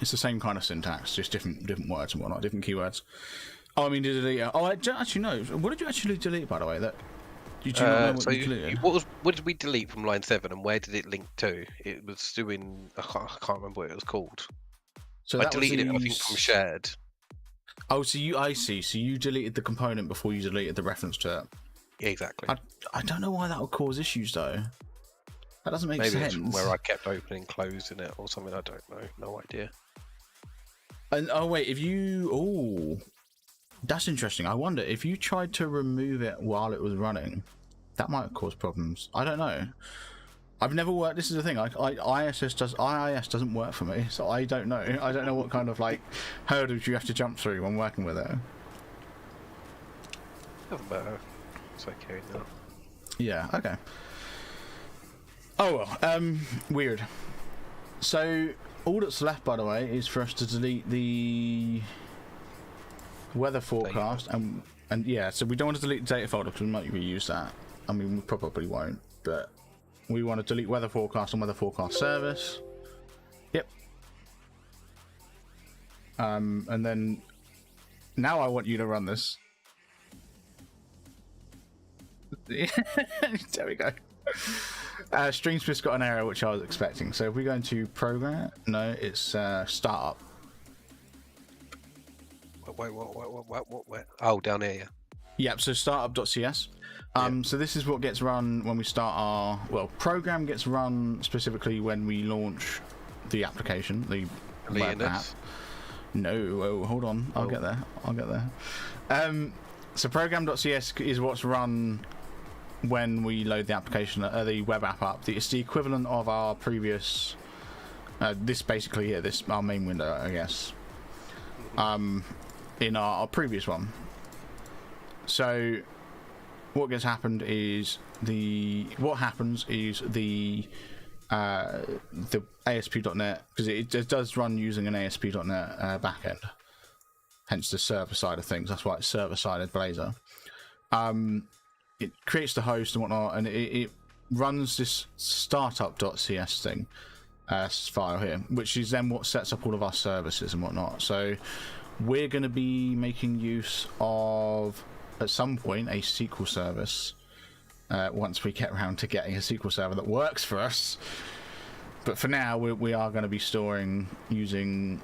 It's the same kind of syntax, just different words and whatnot, different keywords. Oh, I mean, did delete? Oh, I don't actually know. What did you actually delete, by the way? That did you not know what you deleted? What did we delete from line 7, and where did it link to? It was doing. I can't remember what it was called. So I deleted it, I think, from shared. Oh, so I see. So you deleted the component before you deleted the reference to it. Yeah, exactly. I don't know why that would cause issues though. That doesn't make sense. Maybe it's where I kept opening, closing it, or something. I don't know. No idea. And oh wait, that's interesting. I wonder if you tried to remove it while it was running, that might cause problems. I don't know. I've never worked. This is the thing. IIS doesn't work for me, so I don't know. I don't know what kind of like hurdles you have to jump through when working with it. Doesn't matter. It's okay now. Yeah. Okay. Oh well. Weird. So all that's left, by the way, is for us to delete the weather forecast and yeah. So we don't want to delete the data folder because we might reuse that. I mean, we probably won't, but we want to delete weather forecast and weather forecast service. Yep. And then Now I want you to run this. There we go. Streamsmiths got an error which I was expecting. So if we go into program, no, it's startup. Wait, what? Oh, down here, yeah. Yep, so startup.cs. So this is what gets run when we start our... Well, program gets run specifically when we launch the application, the web app. No, hold on. I'll get there. So program.cs is what's run when we load the application, the web app up. It's the equivalent of our previous... this basically here, this our main window, I guess. In our previous one. So what happens is the ASP.NET, because it does run using an ASP.NET backend, hence the server side of things. That's why it's server-sided Blazor. It creates the host and whatnot, and it runs this startup.cs thing file here, which is then what sets up all of our services and whatnot. So we're going to be making use of, at some point, a SQL service once we get around to getting a SQL server that works for us. But for now, we are going to be storing using...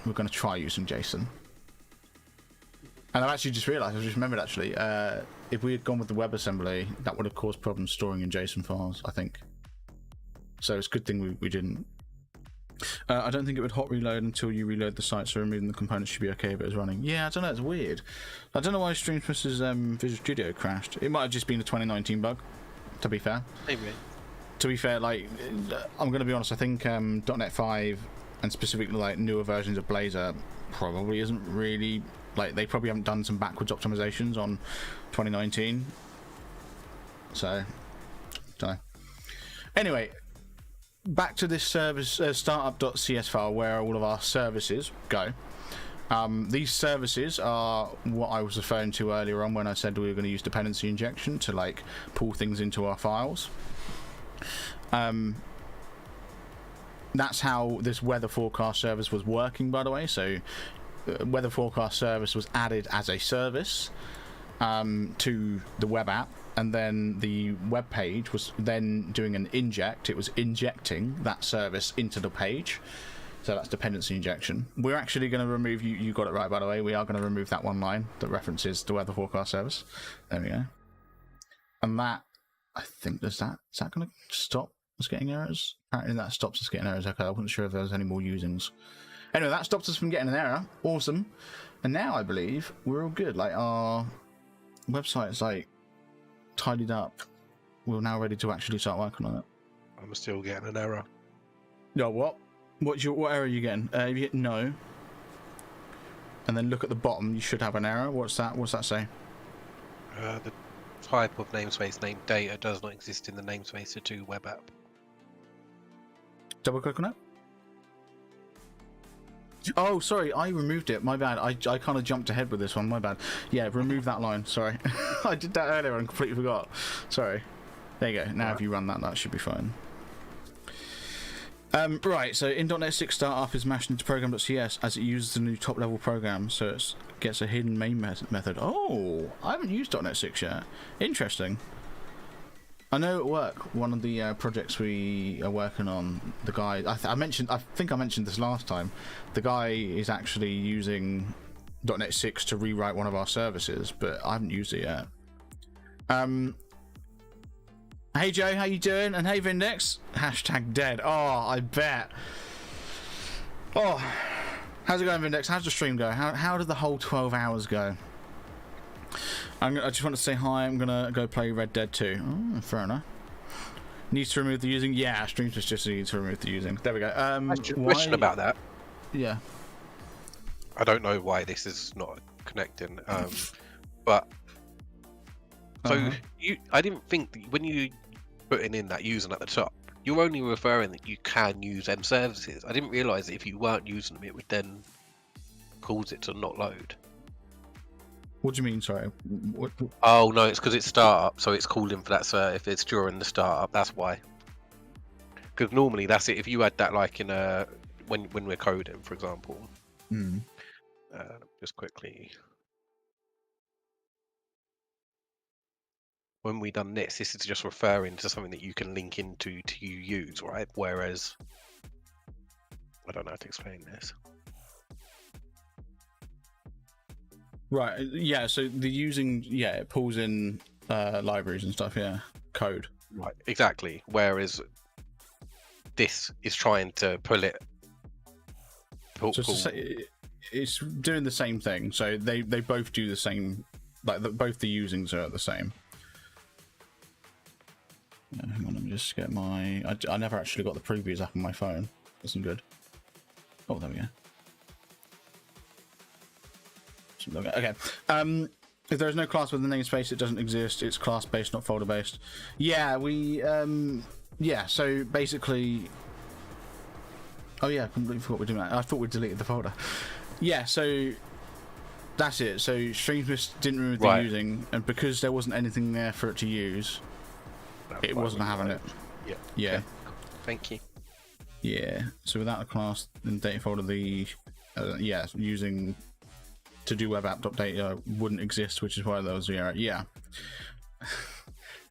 We're going to try using JSON. And I've actually just realised, I just remembered actually, if we had gone with the WebAssembly, that would have caused problems storing in JSON files, I think. So it's a good thing we didn't. I don't think it would hot reload until you reload the site, so removing the components should be okay if it was running. Yeah, I don't know, it's weird. I don't know why Streamsmiths' Visual Studio crashed. It might have just been a 2019 bug, to be fair. Maybe. To be fair, like, I'm going to be honest, I think .NET 5 and specifically like newer versions of Blazor probably isn't really, like, they probably haven't done some backwards optimizations on 2019. So, don't know. Anyway, back to this service startup.cs file where all of our services go. These services are what I was referring to earlier on when I said we were going to use dependency injection to like pull things into our files. That's how this weather forecast service was working, by the way. So weather forecast service was added as a service to the web app, and then the web page was then doing an inject. It was injecting that service into the page. So that's dependency injection. We're actually going to remove, you got it right, by the way, we are going to remove that one line that references the weather forecast service. There we go. And that, I think, is that going to stop us getting errors? Apparently that stops us getting errors. Okay, I wasn't sure if there was any more usings. Anyway, that stops us from getting an error. Awesome. And now I believe we're all good. Like, our website is like tidied up. We're now ready to actually start working on it. I'm still getting an error. No, what? What error are you getting? If you hit no, and then look at the bottom, you should have an error. What's that? What's that say? The type of namespace named data does not exist in the namespace to web app. Double click on it. Oh, sorry, I removed it. My bad. I kind of jumped ahead with this one. My bad. Yeah, remove that line. Sorry. I did that earlier and completely forgot. Sorry. There you go. Now if you run that, that should be fine. Right, so in .NET 6 startup is mashed into program.cs as it uses the new top-level program, so it gets a hidden main method. Oh, I haven't used .NET 6 yet. Interesting. I know at work, one of the projects we are working on, the guy, I think I mentioned this last time, the guy is actually using .NET 6 to rewrite one of our services, but I haven't used it yet. Hey Joe, how you doing? And hey Vindex, hashtag dead. Oh, I bet. Oh, how's it going, Vindex? How's the stream go? How did the whole 12 hours go? I just want to say hi. I'm gonna go play Red Dead 2. Oh, fair enough. Needs to remove the using. Yeah, Streamsmiths just needs to remove the using. There we go. Question about that. Yeah. I don't know why this is not connecting. But so I didn't think that when you putting in that using at the top, you're only referring that you can use them services. I didn't realise that if you weren't using them, it would then cause it to not load. What do you mean? Sorry. What? Oh no, it's because it's startup, so it's calling for that cert if it's during the startup. That's why. Because normally that's it. If you had that like in a when we're coding, for example, Just quickly. When we done this is just referring to something that you can link into to use, right? Whereas, I don't know how to explain this. Right. Yeah. So the using, yeah, it pulls in libraries and stuff. Yeah. Code. Right. Exactly. Whereas this is trying to pull it. It's doing the same thing. So they both do the same. Like both the usings are the same. Hang on, let me just get my. I never actually got the previews up on my phone. Wasn't good. Oh, there we go. Okay. If there's no class with the namespace, it doesn't exist. It's class based, not folder based. Yeah, we. Yeah. So basically. Oh yeah, I completely forgot we're doing that. I thought we deleted the folder. Yeah. So. That's it. So Streamsmiths didn't remove the using, and because there wasn't anything there for it to use, it wasn't having it. Yeah. Yeah. Okay. Thank you. Yeah. So without a class in data folder, the yeah, using to do web app.data wouldn't exist, which is why there was the error. Yeah.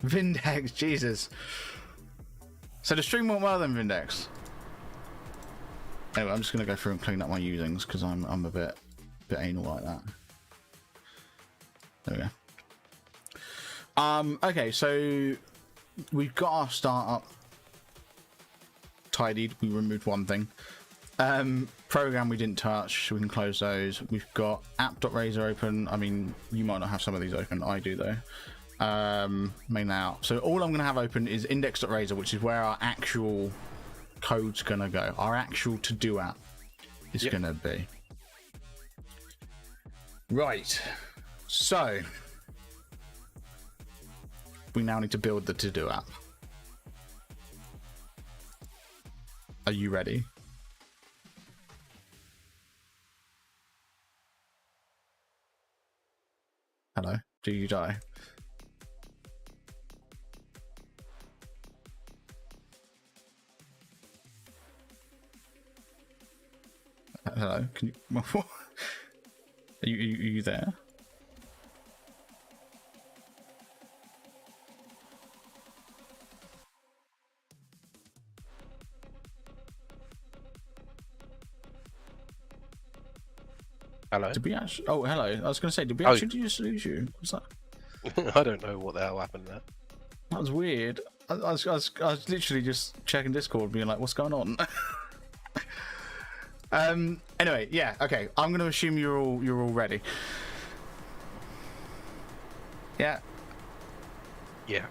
Vindex, Jesus. So the stream went well then, Vindex. Anyway, I'm just gonna go through and clean up my usings because I'm a bit anal like that. There we go. Okay, so we've got our startup tidied. We removed one thing. Program we didn't touch. We can close those. We've got app.razor open. I mean, you might not have some of these open. I do though. Main layout. So all I'm going to have open is index.razor, which is where our actual code's going to go. Our actual to-do app is going to be. Right. So we now need to build the to-do app. Are you ready? Hello? Do you die? Hello? Can you... Are you there? Hello? Did we actually... Oh, hello. I was going to say, did we actually just lose you? What's that? I don't know what the hell happened there. That was weird. I was literally just checking Discord, being like, what's going on? Anyway, yeah, okay. I'm going to assume you're all ready. Yeah. Yeah.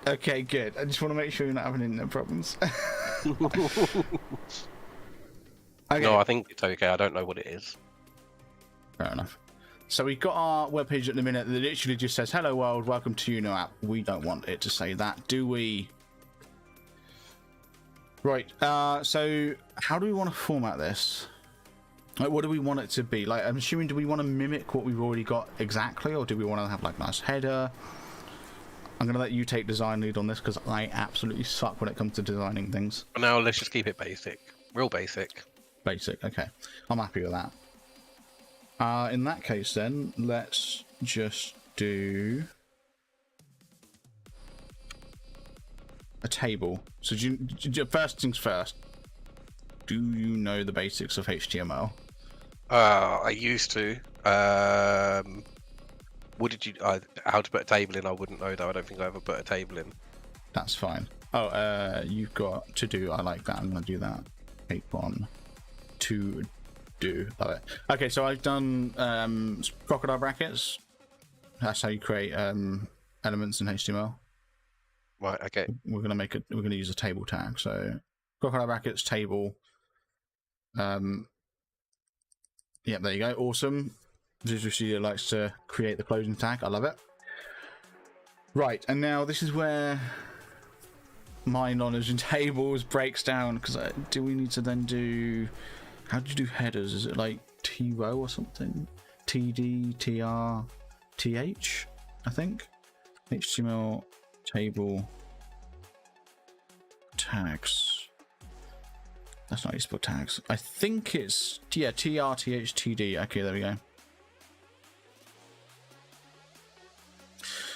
Okay, good. I just want to make sure you're not having any problems. Okay. No, I think it's okay. I don't know what it is. Fair enough. So we've got our webpage at the minute that literally just says, hello world, welcome to Uno app. We don't want it to say that, do we? Right, so how do we want to format this? Like, what do we want it to be? Like, I'm assuming, do we want to mimic what we've already got exactly, or do we want to have, like, nice header? I'm going to let you take design lead on this, because I absolutely suck when it comes to designing things. For now, let's just keep it basic. Real basic. Basic, okay. I'm happy with that. In that case, then, let's just do a table. So, first things first, do you know the basics of HTML? I used to. What did you? How to put a table in? I wouldn't know though. I don't think I ever put a table in. That's fine. Oh, you've got to do. I like that. I'm gonna do that. Take one, to do. Love it. Okay, so I've done crocodile brackets. That's how you create elements in HTML. Right. Okay. We're gonna make it. We're gonna use a table tag. So crocodile brackets table. Yep, there you go. Awesome. Visual Studio likes to create the closing tag. I love it. Right, and now this is where my knowledge in tables breaks down, because do we need to then do... How do you do headers? Is it like T-row or something? TD, TR, TH, I think? HTML table tags. That's not used to put tags. I think it's, yeah, TRTHTD. Okay, there we go.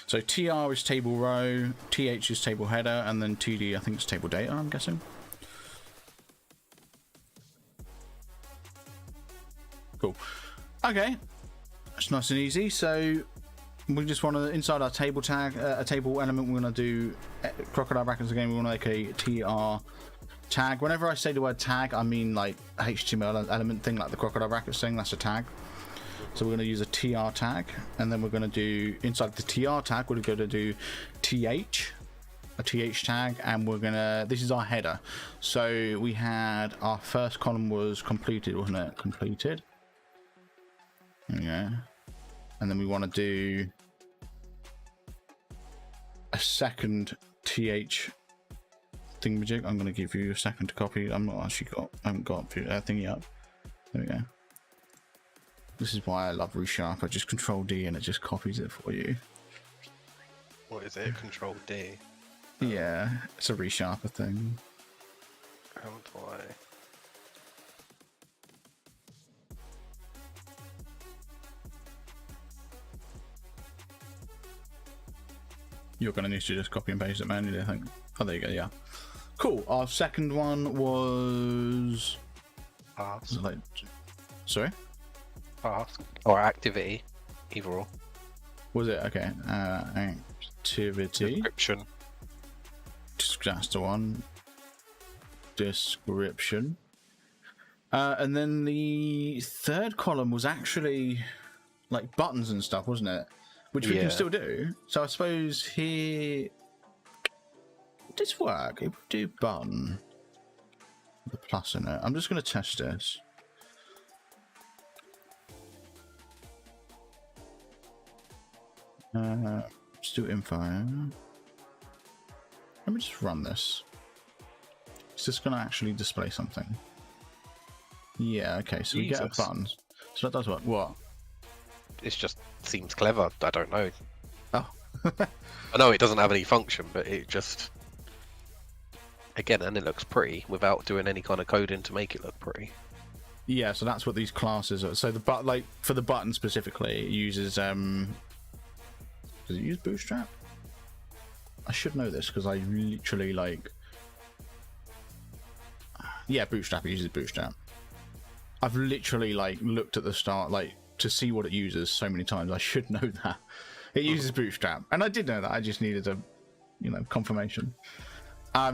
So TR is table row, TH is table header, and then TD I think is table data, I'm guessing. Cool. Okay, that's nice and easy. So we just want to, inside our table tag, a table element, we're going to do crocodile brackets again. We want to make a TR tag. Whenever I say the word tag, I mean like a HTML element thing, like the crocodile brackets thing. That's a tag. So we're going to use a TR tag, and then we're going to do, inside the TR tag, we're going to do TH, a TH tag, and we're going to, this is our header. So we had, our first column was completed, wasn't it? Completed. Yeah. And then we want to do a second TH thingamajig. I'm going to give you a second to copy. I'm not actually got, I haven't got thingy up. There we go. This is why I love Resharp. I just Control D and it just copies it for you. What is it? Control D? Yeah, it's a Resharper thing. How do I? You're going to need to just copy and paste it manually, I think. Oh, there you go, yeah. Cool. Our second one was... Pass. Like... Sorry? Task or activity, either or. Was it? Okay. Activity. Description. That's the one. Description. And then the third column was actually like buttons and stuff, wasn't it? Which we can still do. So I suppose here... Would this work? It would do button. The plus in it. I'm just going to test this. Let's do info. Let me just run this. Is this going to actually display something? Yeah, okay, so we get a button. So that does what? What? It just seems clever. I don't know. Oh. I know it doesn't have any function, but it just... Again, and it looks pretty without doing any kind of coding to make it look pretty. Yeah, so that's what these classes are. So the like for the button specifically, it uses does it use Bootstrap? I should know this because I literally like... Yeah, Bootstrap, it uses Bootstrap. I've literally like looked at the start like to see what it uses so many times. I should know that. It uses Bootstrap. And I did know that, I just needed a, you know, confirmation.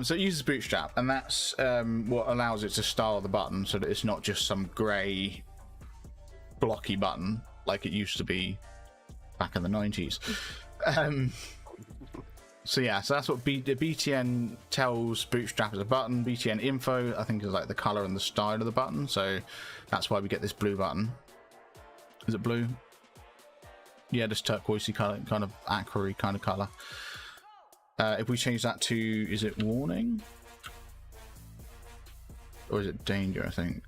So it uses Bootstrap, and that's what allows it to style the button so that it's not just some grey blocky button like it used to be back in the 90s. So yeah, so that's what the BTN tells Bootstrap as a button. BTN info, I think, is like the color and the style of the button. So that's why we get this blue button. Is it blue? Yeah, this turquoisey color, kind of aqua kind of color. If we change that to, is it warning? Or is it danger, I think?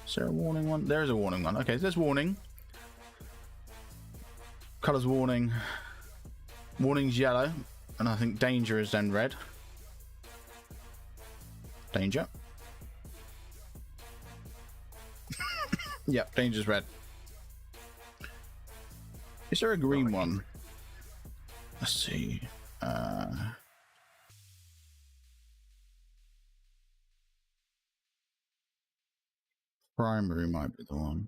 Is there a warning one? There is a warning one. Okay, there's warning. Color's warning. Warning's yellow. And I think danger is then red. Danger. Yep, danger's red. Is there a green one? Let's see. Primary might be the one.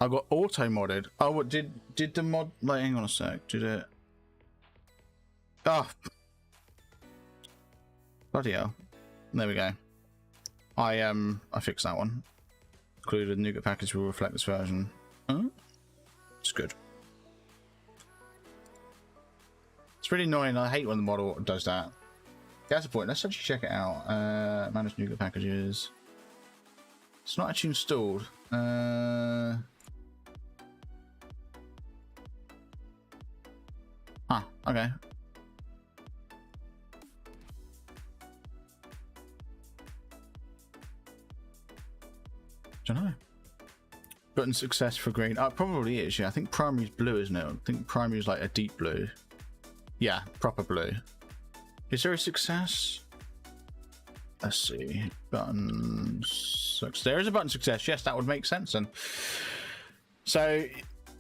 I got auto modded. Oh, what did the mod? Like, hang on a sec. Did it? Oh, bloody hell! There we go. I fixed that one. Included nougat package will reflect this version. Huh? It's good. It's really annoying. I hate when the model does that. That's the point. Let's actually check it out. Manage nougat packages. It's not actually installed. Okay. Don't know. Button success for green. Oh, it probably is. Yeah, I think primary's blue, isn't it? I think primary's like a deep blue. Yeah, proper blue. Is there a success? let's see, button success. There is a button success. Yes, that would make sense then. So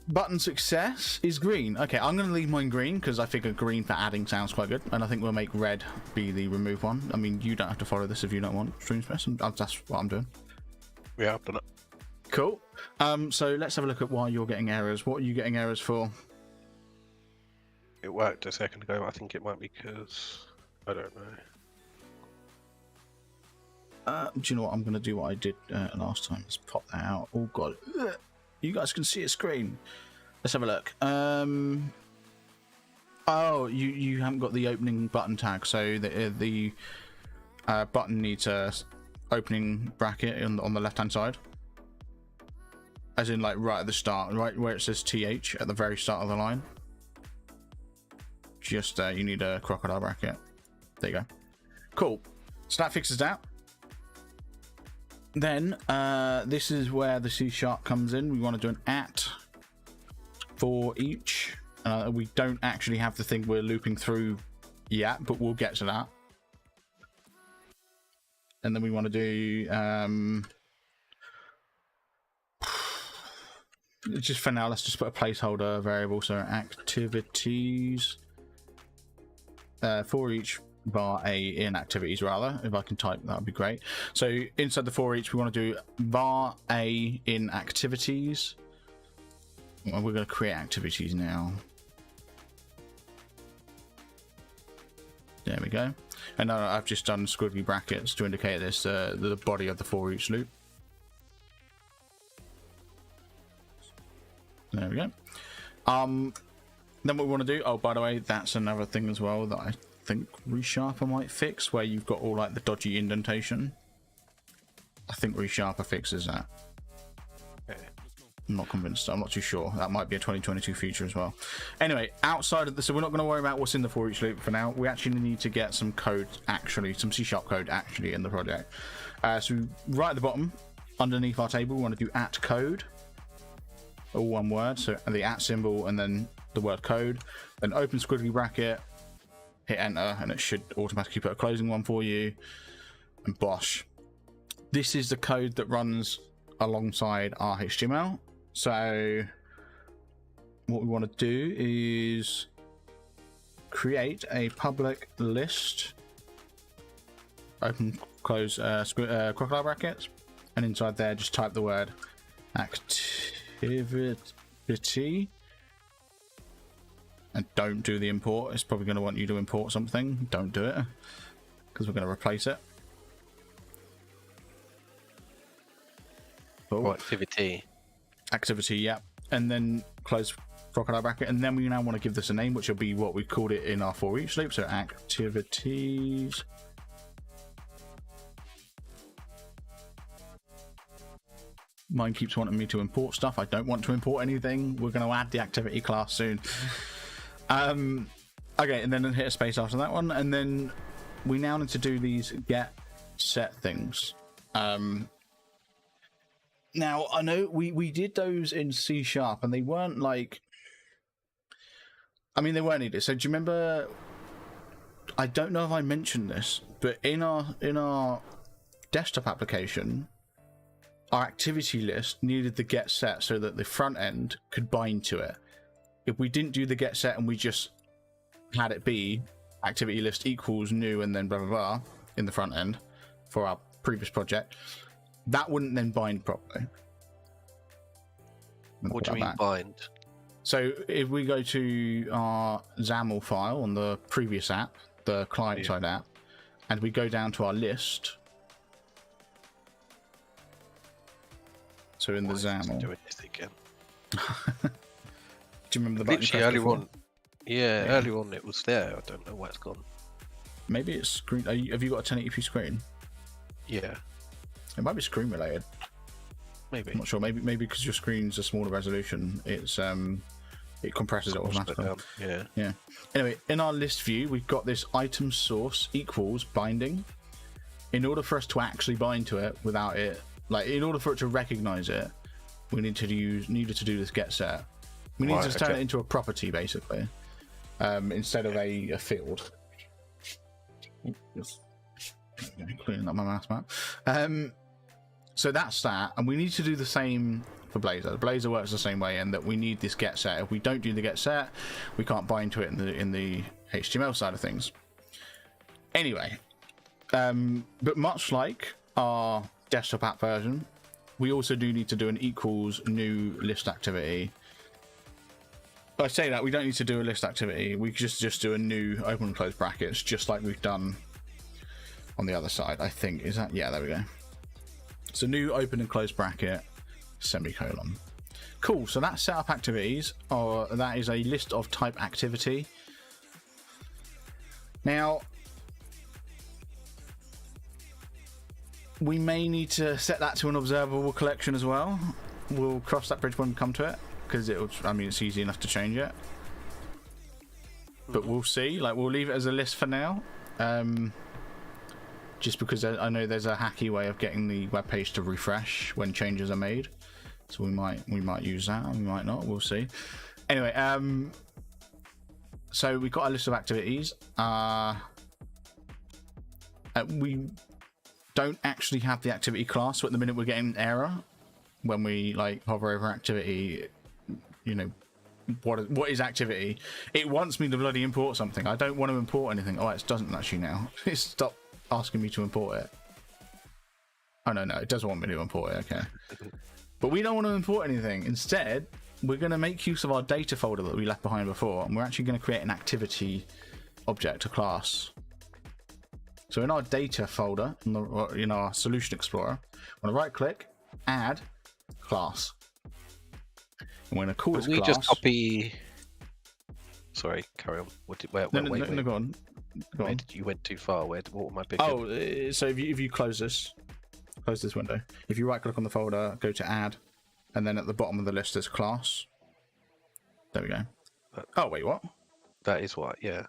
button success is green. Okay, I'm going to leave mine green because I figure green for adding sounds quite good, and I think we'll make red be the remove one. I mean, you don't have to follow this if you don't want, Streamsmiths. That's what I'm doing. Yeah, I've done it. Cool. So let's have a look at why you're getting errors. What are you getting errors for? It worked a second ago. I think it might be because I don't know. Do you know what? I'm going to do what I did last time. Let's pop that out. Oh, God. You guys can see a screen. Let's have a look. Oh, you haven't got the opening button tag. So the button needs a opening bracket on the left-hand side. As in, like, right at the start. Right where it says TH at the very start of the line. Just, you need a crocodile bracket. There you go. Cool. So that fixes that. Then this is where the C# comes in. We want to do an at for each. We don't actually have the thing we're looping through yet, but we'll get to that. And then we want to do just for now, let's just put a placeholder variable. So activities for each var a in activities, rather. If I can type, that would be great. So inside the for each, we want to do var a in activities. Well, we're going to create activities now. There we go. And I've just done squiggly brackets to indicate this the body of the for each loop. There we go. Then what we want to do, oh, by the way, that's another thing as well that I think Resharper might fix, where you've got all like the dodgy indentation. I think Resharper fixes that. I'm not convinced. I'm not too sure. That might be a 2022 feature as well. Anyway, outside of this, so we're not going to worry about what's in the for each loop for now. We actually need to get some code, actually, some C# code actually in the project. So right at the bottom, underneath our table, we want to do at code. All one word, so the at symbol and then the word code. Then open squiggly bracket, hit enter, and it should automatically put a closing one for you. And bosh. This is the code that runs alongside our HTML. So what we want to do is create a public list, open, close crocodile brackets, and inside there just type the word activity, and don't do the import. It's probably going to want you to import something. Don't do it, because we're going to replace it. Oh, activity, yeah. And then close crocodile bracket, and then we now want to give this a name, which will be what we called it in our for each loop. So activities. Mine keeps wanting me to import stuff. I don't want to import anything. We're going to add the activity class soon. Okay, and then hit a space after that one, and then we now need to do these get set things. Now, I know we did those in C#, and they weren't like... I mean, they weren't needed. So do you remember... I don't know if I mentioned this, but in our desktop application, our activity list needed the get set so that the front end could bind to it. If we didn't do the get set and we just had it be activity list equals new and then blah, blah, blah in the front end for our previous project, that wouldn't then bind properly. What do you mean bind? So if we go to our XAML file on the previous app, the client-side app, and we go down to our list. So in the XAML. Doing this again. Do you remember the button? Literally early on. Yeah, early on it was there. I don't know why it's gone. Maybe it's screen. Have you got a 1080p screen? Yeah. It might be screen related. Maybe. I'm not sure. Maybe because your screen's a smaller resolution, it's it compresses it automatically. Yeah. Yeah. Anyway, in our list view, we've got this item source equals binding. In order for us to actually bind to it without it, like in order for it to recognize it, we needed to do this get set. We need to turn it into a property basically, instead of a field. Cleaning up my mouse map. So that's that, and we need to do the same for Blazor. Blazor works the same way in that we need this get set. If we don't do the get set, we can't bind to it in the HTML side of things. Anyway, but much like our desktop app version, we also do need to do an equals new list activity. I say that we don't need to do a list activity. We just do a new open and close brackets, just like we've done on the other side. I think is that there we go. So new open and close bracket semicolon. Cool. So that's setup activities, or that is a list of type activity. Now we may need to set that to an observable collection as well. We'll cross that bridge when we come to it, because it's easy enough to change it. But we'll see. Like, we'll leave it as a list for now. Just because I know there's a hacky way of getting the web page to refresh when changes are made. So we might use that, we might not. We'll see. Anyway, so we've got a list of activities. We don't actually have the activity class, so at the minute we're getting an error when we hover over activity. You know, what is activity? It wants me to bloody import something. I don't want to import anything. Oh, it doesn't actually now. It's stopped asking me to import it. Oh no, it does want me to import it. Okay, but we don't want to import anything. Instead, we're going to make use of our data folder that we left behind before, and we're actually going to create an activity object, a class. So in our data folder, in our Solution Explorer, I'm going to right click, add class. And we're going to call this class. We just copy. Sorry, carry on. Wait, no, go on. Where did you went too far? What am I picking? Oh, so if you close this window, if you right click on the folder, go to add, and then at the bottom of the list there's class. There we go. Oh wait, what? That is what? Yeah.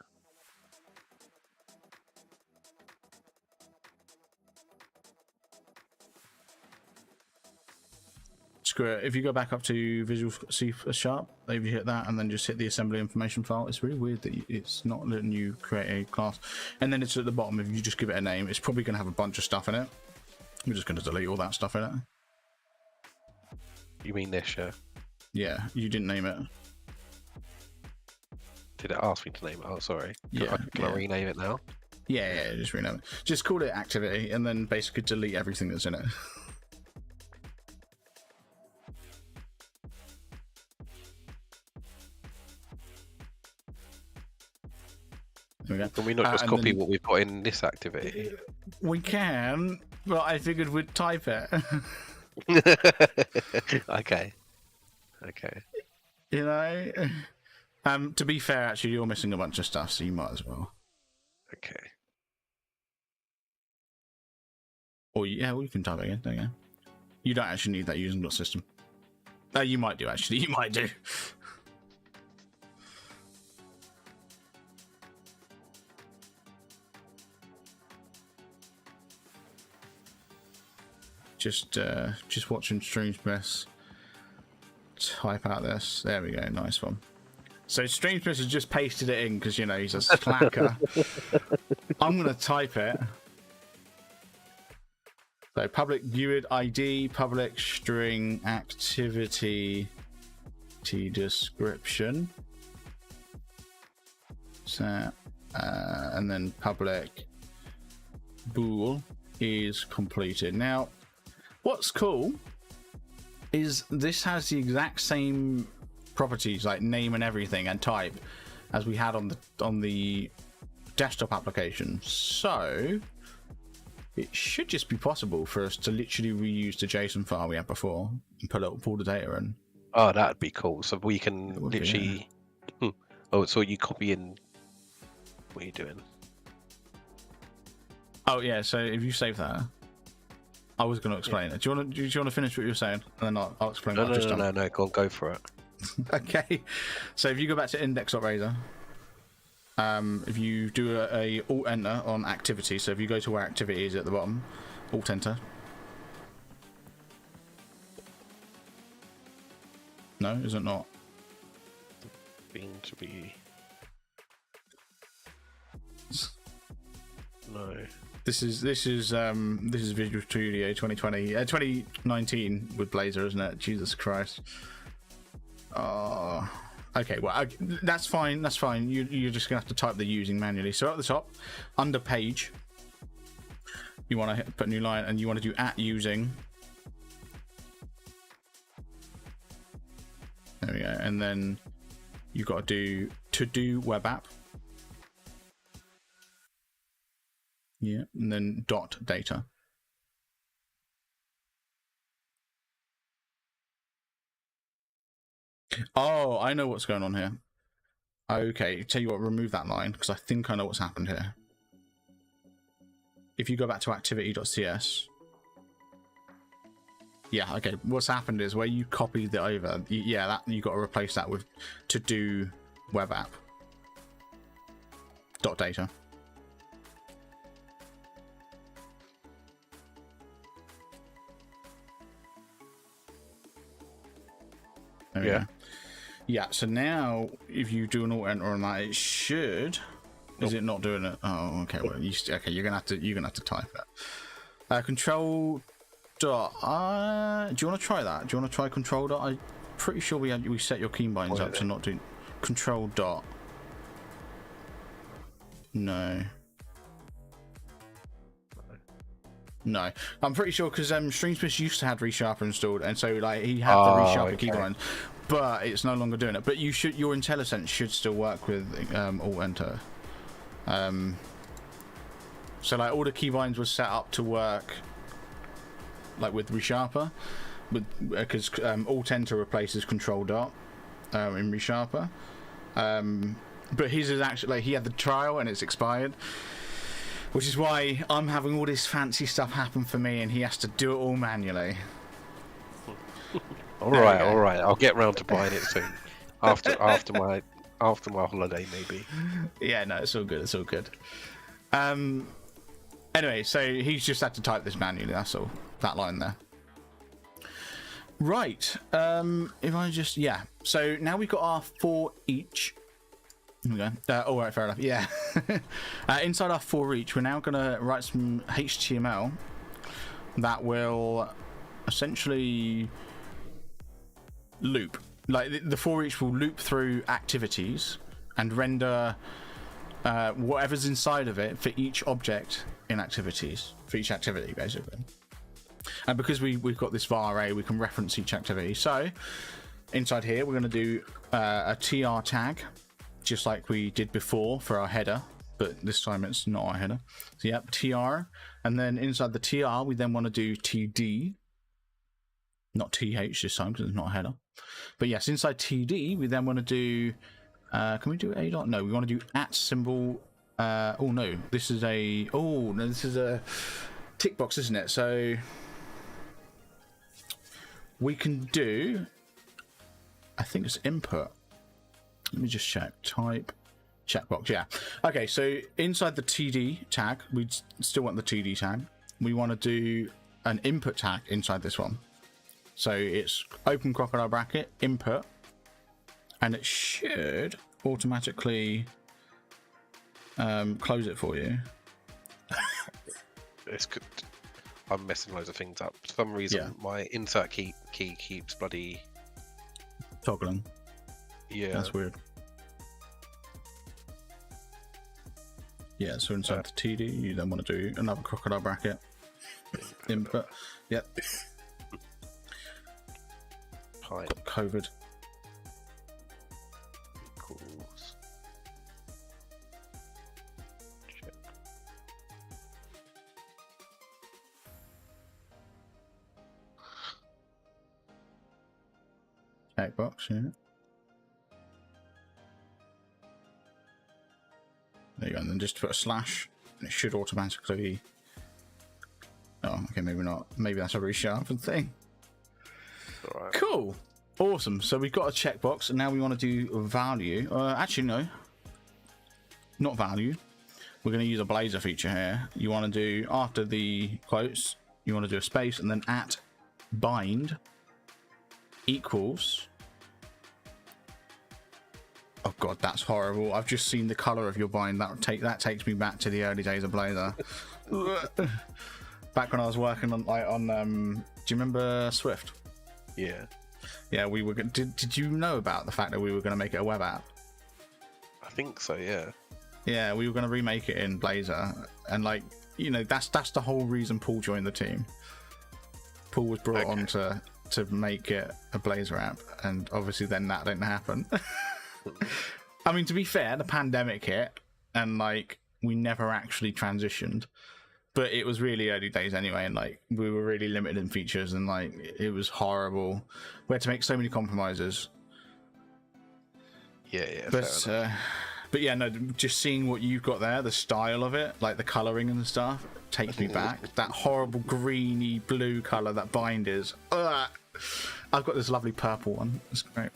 Screw it. If you go back up to Visual C#, if you hit that and then just hit the assembly information file, it's really weird that it's not letting you create a class. And then it's at the bottom. If you just give it a name, it's probably going to have a bunch of stuff in it. We're just going to delete all that stuff in it. You mean this, yeah? Yeah, you didn't name it. Did it ask me to name it? Oh, sorry. Yeah. Can I rename it now? Yeah, just rename it. Just call it activity and then basically delete everything that's in it. Can we not just copy what we've got in this activity? We can, but I figured we'd type it. Okay. You know? To be fair, actually, you're missing a bunch of stuff, so you might as well. Okay. Or, yeah, well, you can type it again. There you go. You don't actually need that using.system. You might do, actually. You might do. Just watching Streamsmiths type out this. There we go, nice one. So Streamsmiths has just pasted it in because he's a slacker. I'm gonna type it. So public UID ID, public string activity description. So and then public bool is completed. Now what's cool is this has the exact same properties like name and everything and type as we had on the desktop application. So it should just be possible for us to literally reuse the JSON file we had before and pull the data in. Oh, that'd be cool. So we can literally. Yeah. Oh, so you copy in. What are you doing? Oh yeah. So if you save that. I was going to explain it. Do you want to finish what you were saying, and then I'll explain what I've just done? No. Go for it. Okay. So if you go back to index.razor, if you do a Alt Enter on activity, so if you go to where activity is at the bottom, Alt Enter. No, is it not? Being to be. No. This is Visual Studio 2019 with Blazor, isn't it? Jesus Christ. Oh, okay. Well, that's fine. That's fine. You're just gonna have to type the using manually. So at the top, under page, you want to put a new line, and you want to do @using. There we go. And then you've got to do web app. Yeah, and then .data. Oh, I know what's going on here. Okay, tell you what, remove that line, because I think I know what's happened here. If you go back to activity.cs. Yeah, okay, what's happened is where you copied it over, yeah, that you got to replace that with to do web app. .data. There we go. Yeah, so now if you do an alt enter on that, it should. Is it not doing it? Oh, okay. Well, you're gonna have to type it. Control dot. Do you want to try that? Do you want to try control dot? I'm pretty sure we set your keybinds up to not do control dot. No. No, I'm pretty sure because Streamsmiths used to have ReSharper installed, and so like he had the ReSharper keybind, but it's no longer doing it. But your IntelliSense should still work with Alt Enter. So like all the keybinds were set up to work like with ReSharper, because Alt Enter replaces Control Dot in ReSharper. But his is actually like, he had the trial and it's expired. Which is why I'm having all this fancy stuff happen for me, and he has to do it all manually. all right. I'll get round to buying it soon. After my holiday, maybe. Yeah, no, it's all good. It's all good. Anyway, so he's just had to type this manually. That's all. That line there. Right. If I just So now we've got our 4 each. There we go. All right, fair enough. Yeah. Inside our 4 each, we're now going to write some HTML that will essentially loop. Like the 4 each will loop through activities and render whatever's inside of it for each object in activities, for each activity, basically. And because we've got this var array, we can reference each activity. So inside here, we're going to do a tr tag, just like we did before for our header, but this time it's not our header. So yep, tr, and then inside the tr we then want to do td, not th this time because it's not a header. But yes, inside td we then want to do can we do a dot? No, we want to do @ symbol. Oh no, this is a tick box, isn't it? So we can do, I think it's input. Let me just check. Type checkbox. Yeah. Okay. So inside the TD tag, we still want the TD tag. We want to do an input tag inside this one. So it's open crocodile bracket input, and it should automatically close it for you. It's good. I'm messing loads of things up. For some reason, my insert key keeps bloody toggling. Yeah, that's weird. Yeah, so inside the TD, you then want to do another crocodile bracket input. Yep. Hi. COVID. Equals. Check. Checkbox, yeah. There you go, and then just put a slash, and it should automatically. Oh, okay, maybe not. Maybe that's a resharpen thing. All right. Cool, awesome. So we've got a checkbox, and now we want to do value. Actually, no, not value. We're going to use a Blazor feature here. You want to do after the quotes, you want to do a space, and then @bind equals. Oh god, that's horrible. I've just seen the colour of your bind. That takes me back to the early days of Blazor. Back when I was working on do you remember Swift? Yeah. Yeah, we were. Did you know about the fact that we were going to make it a web app? I think so. Yeah. Yeah, we were going to remake it in Blazor, and like, you know, that's the whole reason Paul joined the team. Paul was brought on to make it a Blazor app, and obviously then that didn't happen. I mean, to be fair, the pandemic hit, and like we never actually transitioned, but it was really early days anyway, and like we were really limited in features, and like it was horrible. We had to make so many compromises. Yeah. But yeah, no, just seeing what you've got there, the style of it, like the colouring and stuff, takes me back. That horrible greeny blue colour that bind is. Ugh. I've got this lovely purple one. It's great.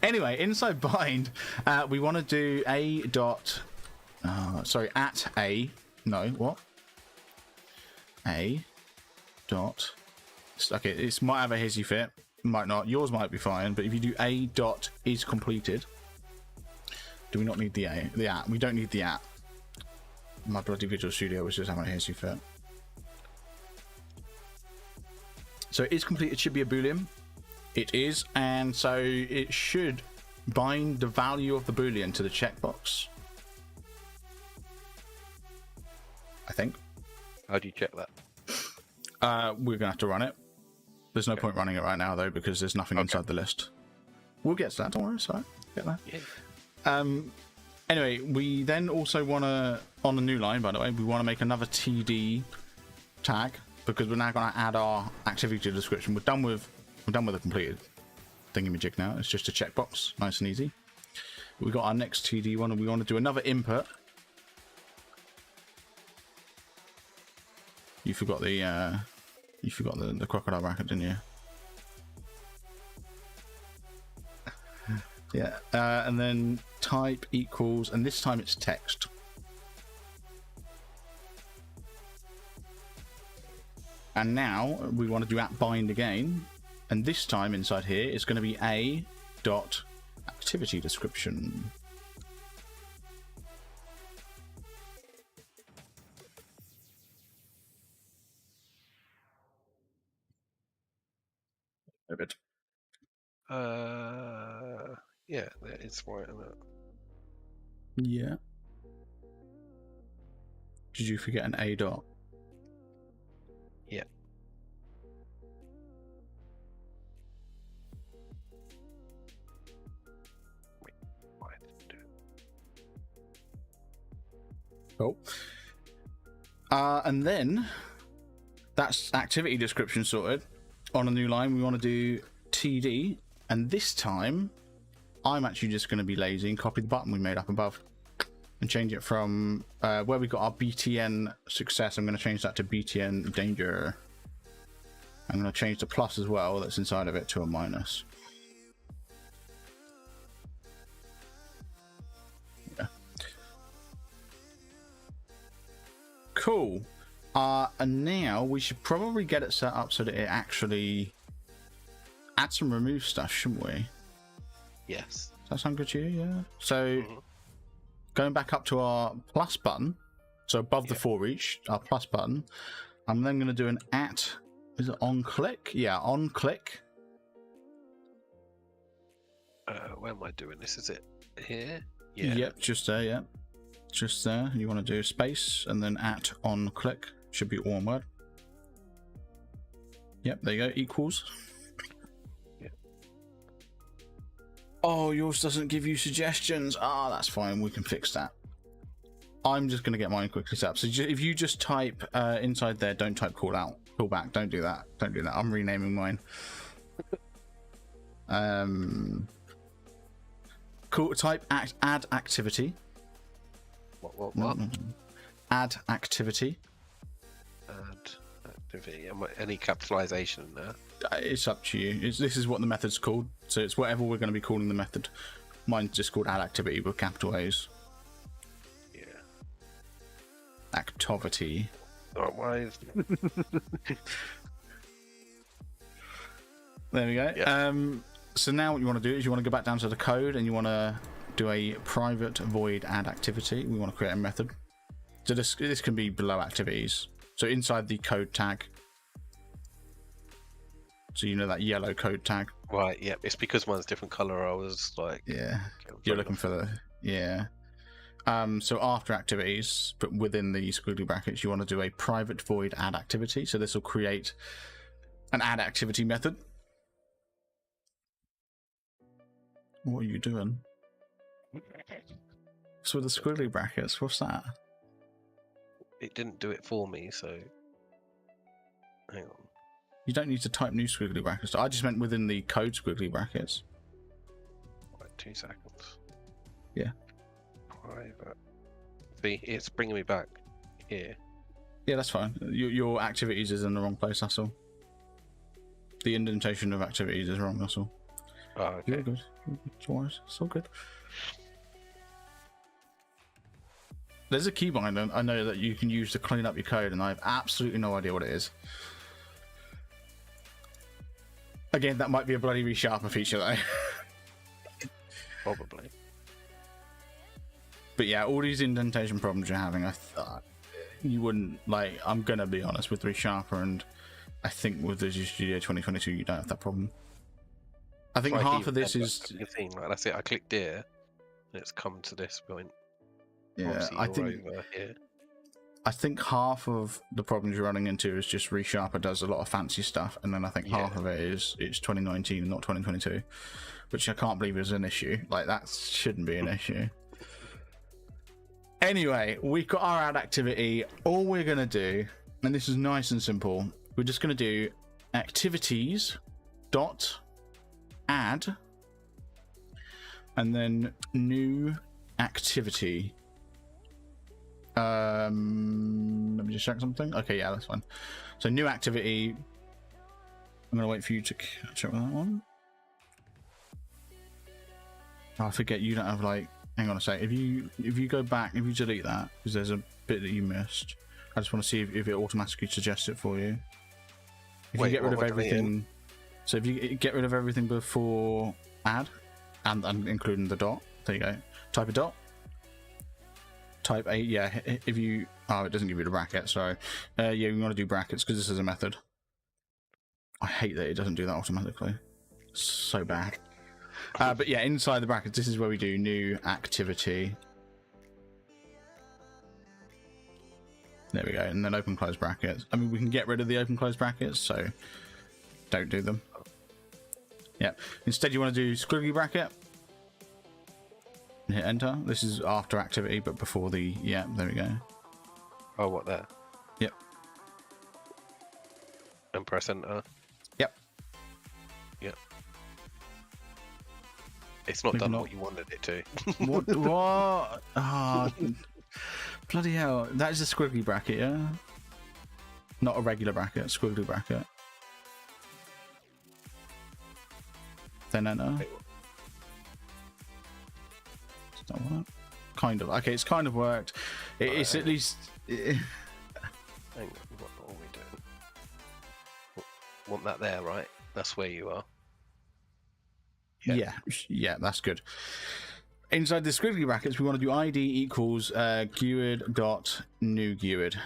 Anyway, inside bind, we want to do okay, it might have a hizzy fit, might not. Yours might be fine, but if you do a dot is completed. Do we not need the app? We don't need the app. My bloody Visual Studio was just having a hissy fit. So it is complete. It should be a boolean. It is, and so it should bind the value of the boolean to the checkbox. I think. How do you check that? We're gonna have to run it. There's no point running it right now though, because there's nothing inside the list. We'll get to that. Don't worry. Sorry. Get that. Yeah. Anyway, we then also want to, on the new line, by the way, we want to make another TD tag, because we're now going to add our activity description. We're done with the completed thingamajig now. It's just a checkbox, nice and easy. We got our next TD one, and we want to do another input. You forgot the crocodile bracket, didn't you? Yeah, and then type equals, and this time it's text. And now we want to do at bind again, and this time inside here is going to be a dot activity description. A bit. Yeah, it's right on that. Yeah. Did you forget an a dot? Yeah. Wait, why did it do it? Cool. And then that's activity description sorted. On a new line, we want to do TD, and this time I'm actually just going to be lazy and copy the button we made up above and change it from where we got our BTN success. I'm going to change that to BTN danger. I'm going to change the plus as well that's inside of it to a minus. Yeah. Cool. And now we should probably get it set up so that it actually adds some remove stuff, shouldn't we? Yes. Does that sound good to you? Yeah. So going back up to our plus button, so above the for each, our plus button, I'm then going to do an at, is it on click? Yeah, on click. Where am I doing this? Is it here? Yeah. Yep, just there, yeah. Just there. You want to do space and then at on click. Should be all one word. Yep, there you go. Equals. Yeah. Oh, yours doesn't give you suggestions. Ah, that's fine. We can fix that. I'm just going to get mine quickly set up. So if you just type inside there, don't type call out, call back. Don't do that. Don't do that. I'm renaming mine. Cool. Type add activity. What? Add activity. Add activity. Any capitalization in there? It's up to you. This is what the method's called. So it's whatever we're going to be calling the method. Mine's just called add activity with capital A's. Yeah. Activity. Oh, why is... There we go. Yeah. So now what you want to do is you want to go back down to the code and you want to do a private void add activity. We want to create a method. So this can be below activities. So inside the code tag. So you know that yellow code tag. Right. Yeah. It's because mine's different color. I was like, Yeah. You're looking for the so after activities, but within the squiggly brackets, you want to do a private void add activity. So this will create an add activity method. What are you doing? So with the squiggly brackets, what's that? it didn't do it for me. So hang on. You don't need to type new squiggly brackets. I just meant within the code squiggly brackets. Right, 2 seconds. Yeah. Private. See, it's bringing me back here. Yeah, that's fine. Your activities is in the wrong place, that's all. The indentation of activities is wrong, that's all. Oh, okay. You're good. It's all good. There's a keybind I know that you can use to clean up your code, and I have absolutely no idea what it is. Again, that might be a bloody resharper feature, though. Probably. But yeah, all these indentation problems you're having, I thought you wouldn't, like, I'm gonna be honest, with resharper, and I think with Visual Studio 2022 you don't have that problem. I think half of this is... Like, that's it, I clicked here, and it's come to this point. Yeah, I think... Over here. I think half of the problems you're running into is just ReSharper does a lot of fancy stuff, and then I think half of it is it's 2019 and not 2022, which I can't believe is an issue. Like, that shouldn't be an issue. Anyway, we've got our add activity. All we're going to do, and this is nice and simple, we're just going to do activities dot add and then new activity. Let me just check something. Okay, yeah, that's fine. So new activity. I'm gonna wait for you to catch up with that one. Oh, I forget you don't have, like, hang on a sec. If you go back, if you delete that, because there's a bit that you missed. I just want to see if it automatically suggests it for you. If you get rid of everything, so if you get rid of everything before add, and including the dot, there you go. Type a dot. Type a, yeah, if you, oh, it doesn't give you the bracket, sorry. Yeah, you want to do brackets because this is a method. I hate that it doesn't do that automatically. So bad. But yeah, inside the brackets, this is where we do new activity. There we go, and then open close brackets. I mean, we can get rid of the open close brackets, so don't do them. Yeah, instead you want to do squiggly bracket. Hit enter. This is after activity, but before the, yeah, there we go. Oh, what there? Yep. And press enter. Yep. Yep. It's not done what you wanted it to. What? What? Oh, bloody hell. That is a squiggly bracket, yeah? Not a regular bracket, squiggly bracket. Then enter. Kind of. Okay, it's kind of worked. It's at least... Hang on, what are we doing? Want that there, right? That's where you are. Yeah, that's good. Inside the squiggly brackets, we want to do id equals GUID dot new GUID.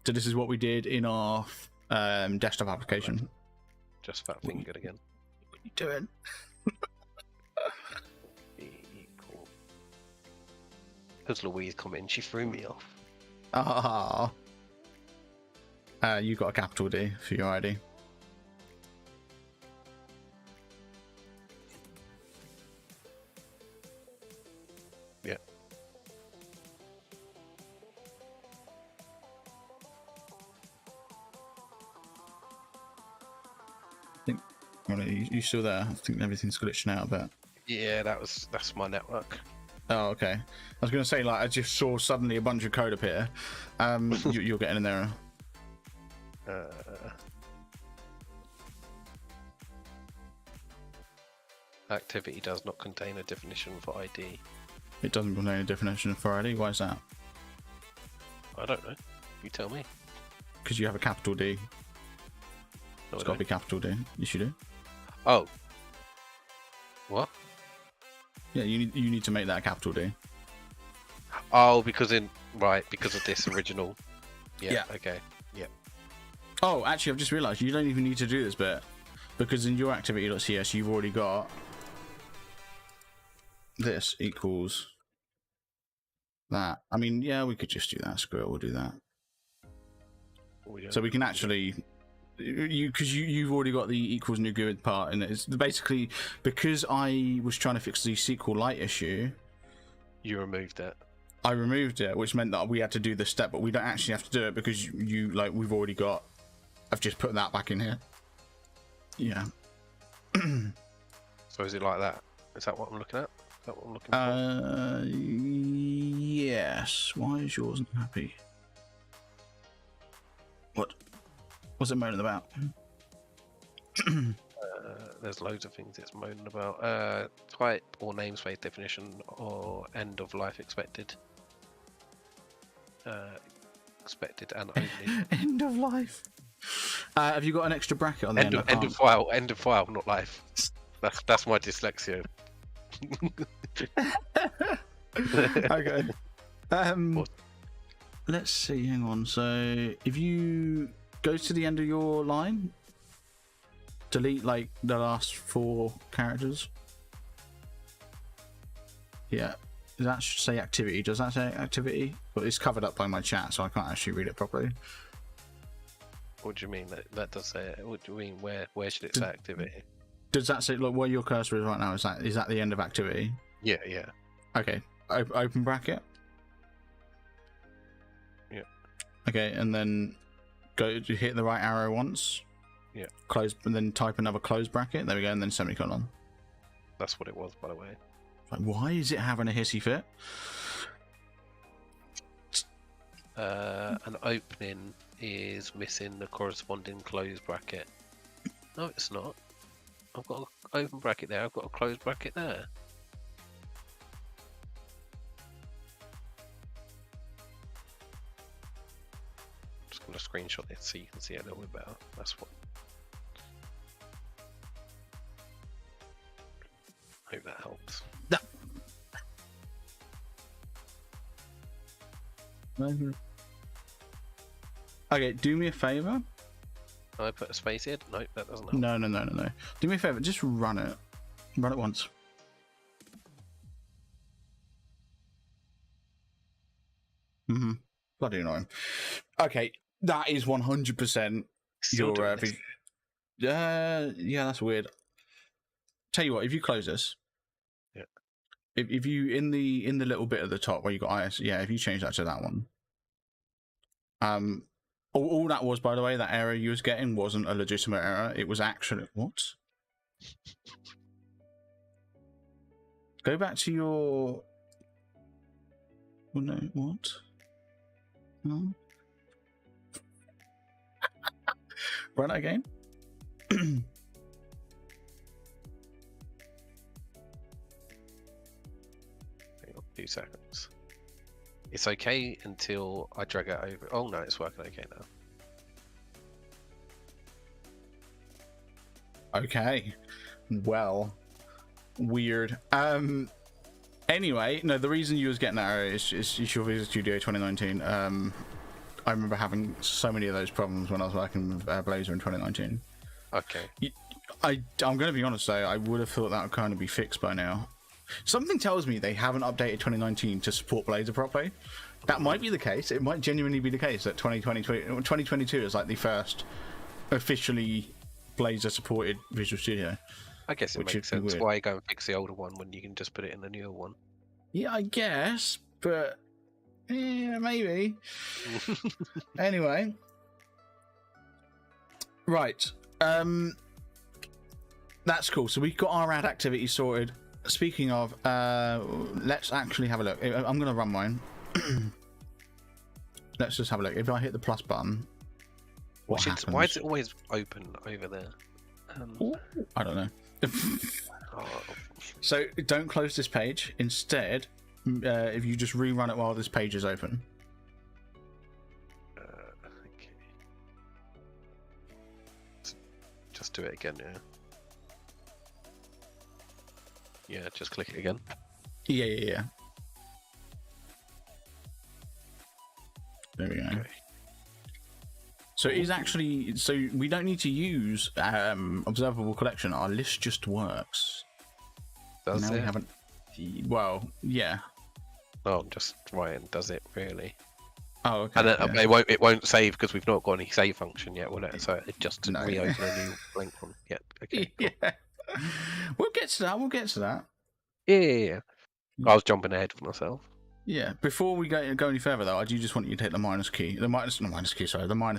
So this is what we did in our desktop application. Just that fingered again. What are you doing? Because Louise come in, she threw me off. Ah. You got a capital D for your ID. Yeah. I think. Well, you still there? I think everything's glitching out a bit. Yeah, that's my network. Oh, okay. I was going to say, like, I just saw suddenly a bunch of code appear. You're getting in there. Activity does not contain a definition for ID. It doesn't contain a definition for ID. Why is that? I don't know. You tell me. Because you have a capital D. No, it's got to be capital D. Yes, you do. Oh. What? Yeah, you need to make that a capital D. Oh, because of this original. Yeah. Yeah. Okay. Yeah. Oh, actually, I've just realised you don't even need to do this bit because in your activity.cs you've already got this equals that. I mean, yeah, we could just do that. Screw it, we'll do that. So we can actually, because you've already got the equals new GUID part, and it's basically because I was trying to fix the SQLite issue. You removed it. I removed it, which meant that we had to do this step, but we don't actually have to do it because you like we've already got. I've just put that back in here. Yeah. So is it like that? Is that what I'm looking at? Is that what I'm looking for? Yes. Why is yours not happy? What? What's it moaning about? There's loads of things it's moaning about. Type or namespace definition or end of life expected. Expected and only. End of life. Have you got an extra bracket on the end? End of file. End of file, not life. That's my dyslexia. Okay. Let's see. Hang on. So if you go to the end of your line, delete like the last 4 characters. Yeah. That should say activity. Does that say activity? But it's covered up by my chat, so I can't actually read it properly. What do you mean? That does say it. What do you mean? Where should it say activity? Does that say, look, where your cursor is right now? Is that the end of activity? Yeah, yeah. Okay. Open bracket. Yeah. Okay, and then go to hit the right arrow once. Yeah. Close, and then type another close bracket. There we go, and then semicolon. That's what it was, by the way. Like, why is it having a hissy fit? An opening is missing the corresponding close bracket. No, it's not. I've got an open bracket there. I've got a closed bracket there. I'm just going to screenshot it so you can see it a little bit better. That's what. Hope that helps. No. Okay, do me a favor. I put a space here? Nope, that doesn't help. No. Do me a favor, just run it. Run it once. Bloody annoying. Okay, that is 100% your... yeah, that's weird. Tell you what, if you close this... Yeah. If you, in the little bit at the top where you got IS... Yeah, if you change that to that one. All that was, by the way, that error you was getting wasn't a legitimate error. It was actually... What? Go back to your... Oh, no, what? No. Run it again. Hang on, 2 seconds. It's okay until I drag it over. Oh no, it's working okay now. Okay. Well, weird. Anyway, no, the reason you was getting that error is your Visual Studio 2019. I remember having so many of those problems when I was working with Blazor in 2019. Okay. I'm going to be honest though, I would have thought that would kind of be fixed by now. Something tells me they haven't updated 2019 to support Blazor properly. That might be the case. It might genuinely be the case that 2022 is like the first officially Blazor supported Visual Studio. I guess it makes sense. Why you go and fix the older one when you can just put it in the newer one? Yeah, I guess, but yeah, maybe. Anyway, right. That's cool. So we've got our ad activity sorted. Speaking of, let's actually have a look. I'm going to run mine. Let's just have a look. If I hit the plus button, what happens? Why is it always open over there? I don't know. So don't close this page. Instead, if you just rerun it while this page is open. Okay. Just do it again, yeah. Yeah, just click it again. Yeah. There we go. Okay. So it is actually, so we don't need to use observable collection. Our list just works. Does now it? We haven't. Well, yeah. No, I'm just writing. Does it really? Oh, okay. And then, it won't save because we've not got any save function yet, will it? So it just reopen a new blank one. Yeah. Okay. Cool. Yeah. We'll get to that. Yeah. I was jumping ahead of myself. Yeah. Before we go any further, though, I do just want you to hit the minus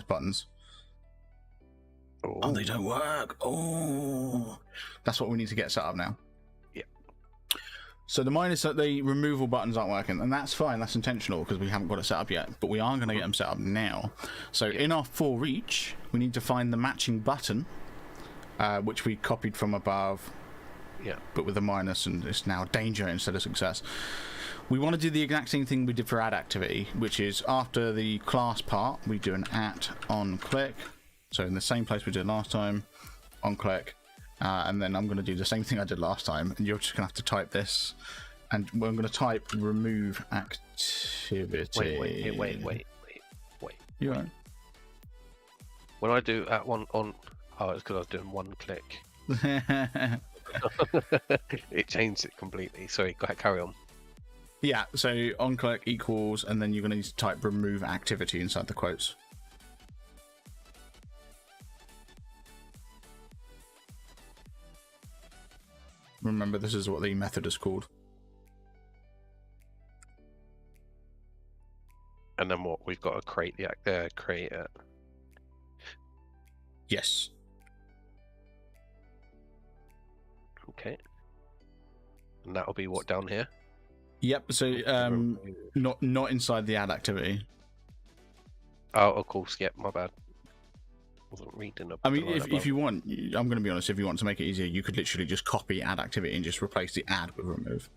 buttons. Ooh. Oh, they don't work. Oh, that's what we need to get set up now. Yeah. So the removal buttons aren't working, and that's fine. That's intentional because we haven't got it set up yet. But we are going to get them set up now. So in our for each, we need to find the matching button, which we copied from above. Yeah. But with a minus, and it's now danger instead of success. We want to do the exact same thing we did for add activity, which is after the class part, we do an on click. So in the same place we did last time, on click. And then I'm going to do the same thing I did last time, and you're just going to have to type this. And I'm going to type remove activity. Wait. You right? When I do at one on, it's because I was doing one click. It changed it completely. Sorry, go ahead, carry on. Yeah, so on click equals, and then you're going to need to type remove activity inside the quotes. Remember, this is what the method is called. And then what? We've got to create create it. Yes. Okay. And that'll be what down here? Yep. So not inside the add activity. Oh, of course. Yep. My bad. Wasn't reading up. I mean, if you want, I'm going to be honest. If you want to make it easier, you could literally just copy add activity and just replace the add with remove.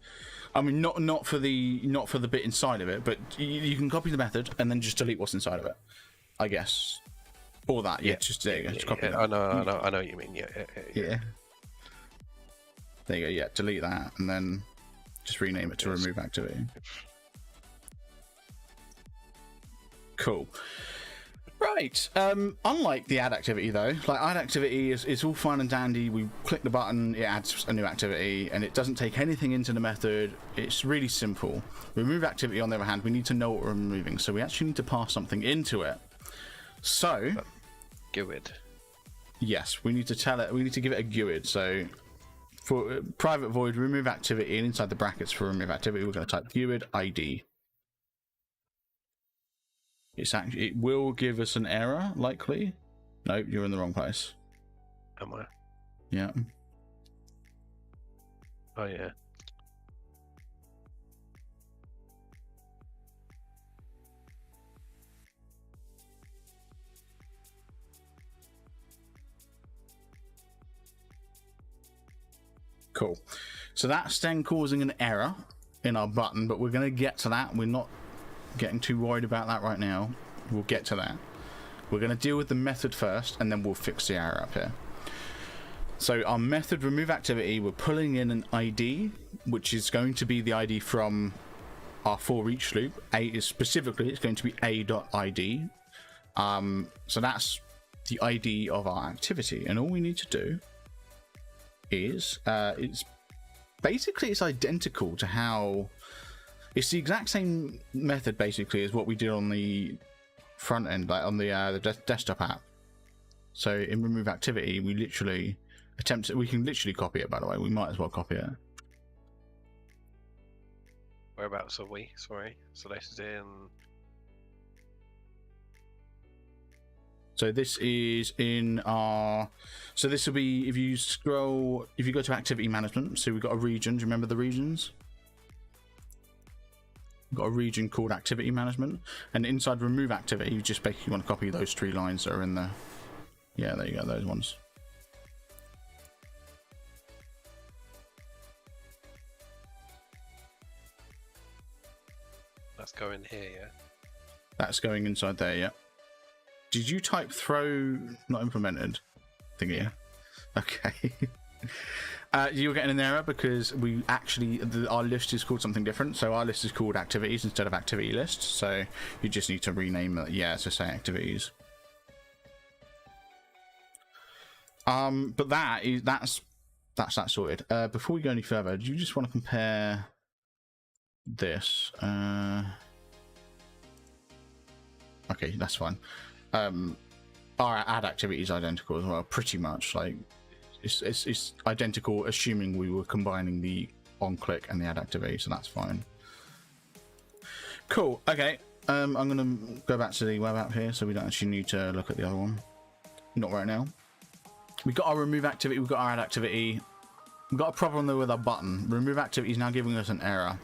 I mean, not for the bit inside of it, but you can copy the method and then just delete what's inside of it, I guess. Or that, yeah. Just there you go. Just copy that. I know what you mean. Yeah. There you go. Yeah, delete that and then just rename it to remove activity. Cool. Right. Unlike the add activity, though, like add activity is all fine and dandy. We click the button, it adds a new activity, and it doesn't take anything into the method. It's really simple. Remove activity, on the other hand, we need to know what we're removing, so we actually need to pass something into it. So, GUID. Yes, we need to tell it. We need to give it a GUID. So, for private void remove activity, and inside the brackets for remove activity, we're going to type GUID ID. It will give us an error, likely. Nope, you're in the wrong place. Am I? Yeah. Oh, yeah. Cool. So that's then causing an error in our button, but we're going to get to that. We're not getting too worried about that right now. We'll get to that. We're going to deal with the method first, and then we'll fix the error up here. So our method remove activity, we're pulling in an ID, which is going to be the ID from our for each loop. It's going to be a.id. So that's the ID of our activity, and all we need to do is it's identical to how it's the exact same method basically as what we did on the front end, like on the desktop app. So in remove activity, we can literally copy it. By the way, we might as well copy it. Whereabouts are we? Sorry. So this is in. So this is in our. So this will be if you go to activity management. So we've got a region. Do you remember the regions? We've got a region called activity management, and inside remove activity, you just basically want to copy those 3 lines that are in there. Yeah, there you go. Those ones. That's going here, yeah. That's going inside there, yeah. Did you type throw not implemented thingy? Yeah. Okay. You're getting an error because we actually our list is called something different. So our list is called activities instead of activity lists. So you just need to rename it. Yeah, to say activities. But that's that sorted. Before we go any further, do you just want to compare this? Okay, that's fine. Our add activity is identical as well, pretty much. Like it's identical, assuming we were combining the on click and the add activity, so that's fine. Cool. Okay. I'm gonna go back to the web app here, so we don't actually need to look at the other one. Not right now. We got our remove activity. We've got our add activity. We've got a problem though with our button. Remove activity is now giving us an error,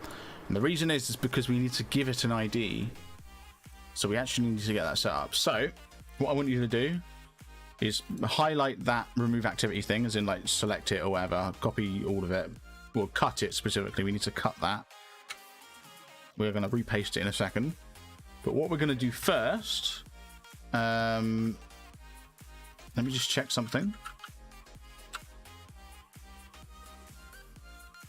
and the reason is because we need to give it an ID. So we actually need to get that set up. So what I want you to do is highlight that remove activity thing, as in like select it or whatever, copy all of it, or cut it specifically. We need to cut that. We're going to repaste it in a second. But what we're going to do first, let me just check something.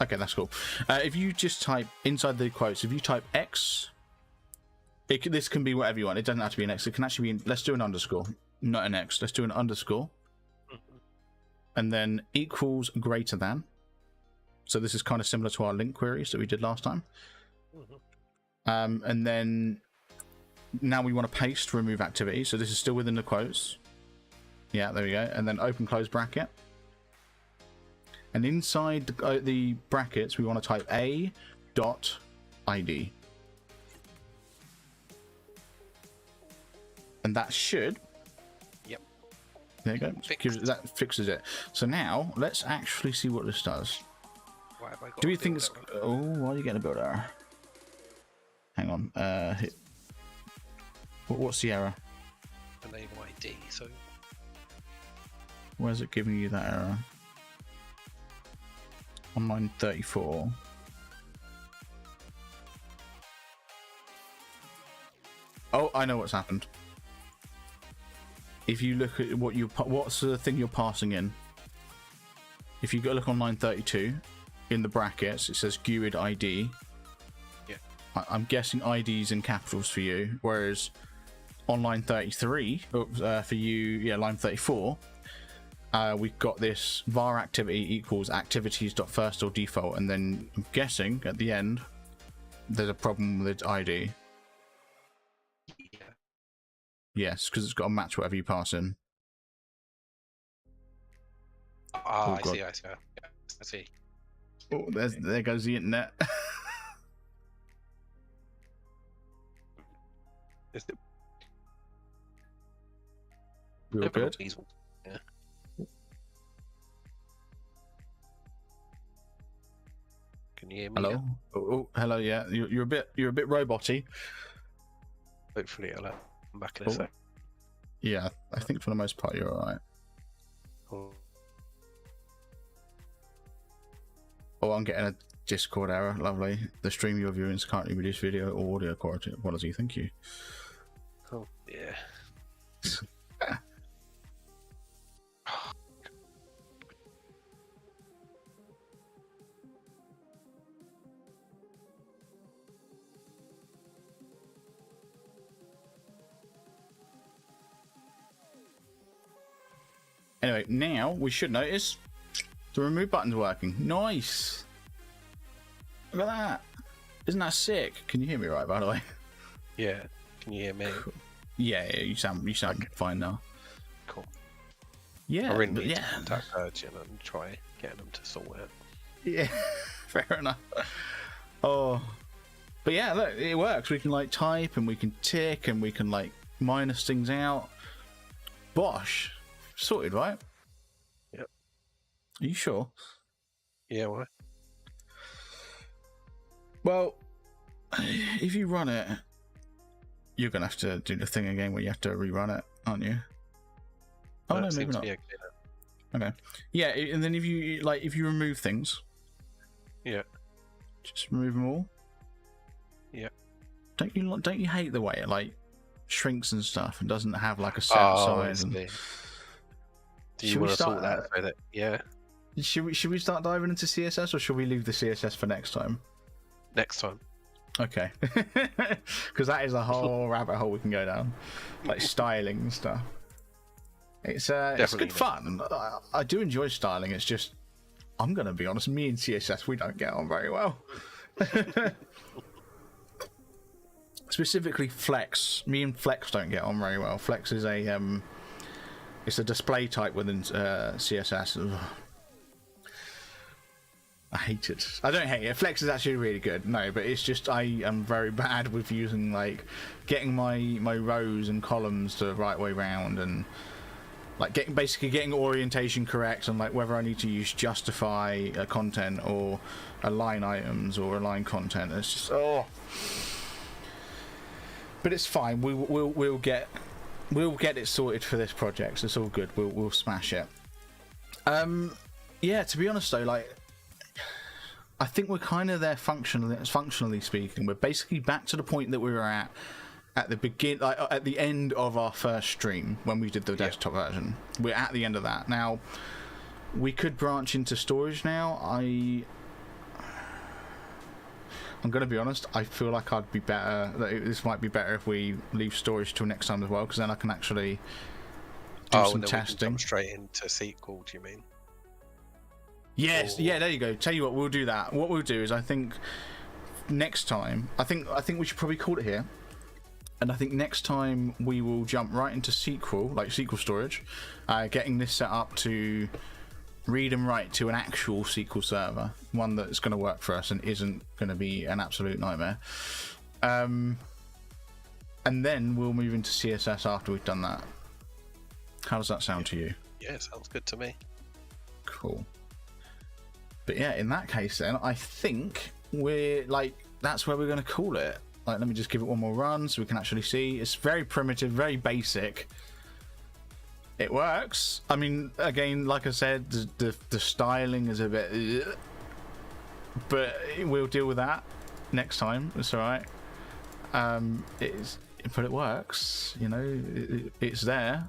Okay, that's cool. If you just type inside the quotes, if you type X, this can be whatever you want. It doesn't have to be an X. It can actually be, let's do an underscore, not an X. Let's do an underscore. And then equals greater than. So this is kind of similar to our link queries that we did last time. And then now we want to paste remove activity. So this is still within the quotes. Yeah, there we go. And then open close bracket. And inside the brackets, we want to type a.id. And that should. Yep. There you go. That fixes it. So now let's actually see what this does. Why have I got Do we think it's? Oh, why are you getting a build error? Hang on. What's the error? Enable ID. So. Where's it giving you that error? On line 34. Oh, I know what's happened. If you look at what's the thing you're passing in? If you go look on line 32, in the brackets, it says GUID ID. Yeah. I'm guessing ID's in capitals for you, whereas on line 33, for you, yeah, line 34, we've got this var activity equals activities.first or default, and then I'm guessing at the end there's a problem with its ID. Yeah. Yes, because it's got to match whatever you pass in. Ah, Oh, I see. Yeah, I see. Oh, there goes the internet. Is it? We all good? Yeah. Can you hear me? Hello. Now? Oh, hello. Yeah, you're a bit roboty. Hopefully, I'll come back in a sec. Yeah, I think for the most part you're alright. Oh. Oh, I'm getting a Discord error. Lovely. The stream you're viewing is currently reduced video or audio quality. Apology. Thank you. Oh, yeah. Anyway, now we should notice the remove button's working. Nice. Look at that. Isn't that sick? Can you hear me right, by the way? Yeah. Can you hear me? Cool. Yeah, you sound fine now. Cool. Yeah. I really need yeah. to contact Urgent and try getting them to sort it. Yeah, fair enough. Oh, but yeah, look, it works. We can like type and we can tick and we can like minus things out. Bosh. Sorted, right? Yep. Are you sure? Yeah, why? Well, if you run it, you're going to have to do the thing again where you have to rerun it, aren't you? Oh, no, maybe not. Okay. Yeah, and then if you remove things. Yeah. Just remove them all. Yeah. Don't you hate the way it like shrinks and stuff and doesn't have like a set size? And... Do you want to sort that so that should we start diving into CSS, or should we leave the CSS for next time? Next time. Okay, because that is a whole rabbit hole we can go down, like styling and stuff. It's good fun. I do enjoy styling. It's just, I'm gonna be honest, me and CSS, we don't get on very well. Specifically Flex. Me and Flex don't get on very well. Flex is it's a display type within CSS. Ugh. I hate it. I don't hate it. Flex is actually really good. No, but it's just I am very bad with using, like, getting my rows and columns the right way round, and like getting orientation correct, and like whether I need to use justify a content or align items or align content. It's just but it's fine. We'll get it sorted for this project. So it's all good. We'll smash it. Yeah. To be honest though, like, I think we're kind of there functionally speaking. We're basically back to the point that we were at the end of our first stream when we did the desktop version. We're at the end of that now. We could branch into storage now. I'm going to be honest, I feel like I'd be better, this might be better if we leave storage till next time as well, because then I can actually do some testing. We can jump straight into SQL, do you mean? Yes, yeah, there you go. Tell you what, we'll do that. What we'll do is, I think next time, I think we should probably call it here. And I think next time we will jump right into SQL, like SQL storage, getting this set up to read and write to an actual SQL server, one that's going to work for us and isn't going to be an absolute nightmare. And then we'll move into CSS after we've done that. How does that sound to you? Yeah, sounds good to me. Cool. But yeah, in that case then, I think we're like, that's where we're going to call it. Like, let me just give it one more run so we can actually see. It's very primitive, very basic. It works. I mean, again, like I said, the styling is a bit... but we'll deal with that next time. It's all right. But it works. You know, it's there.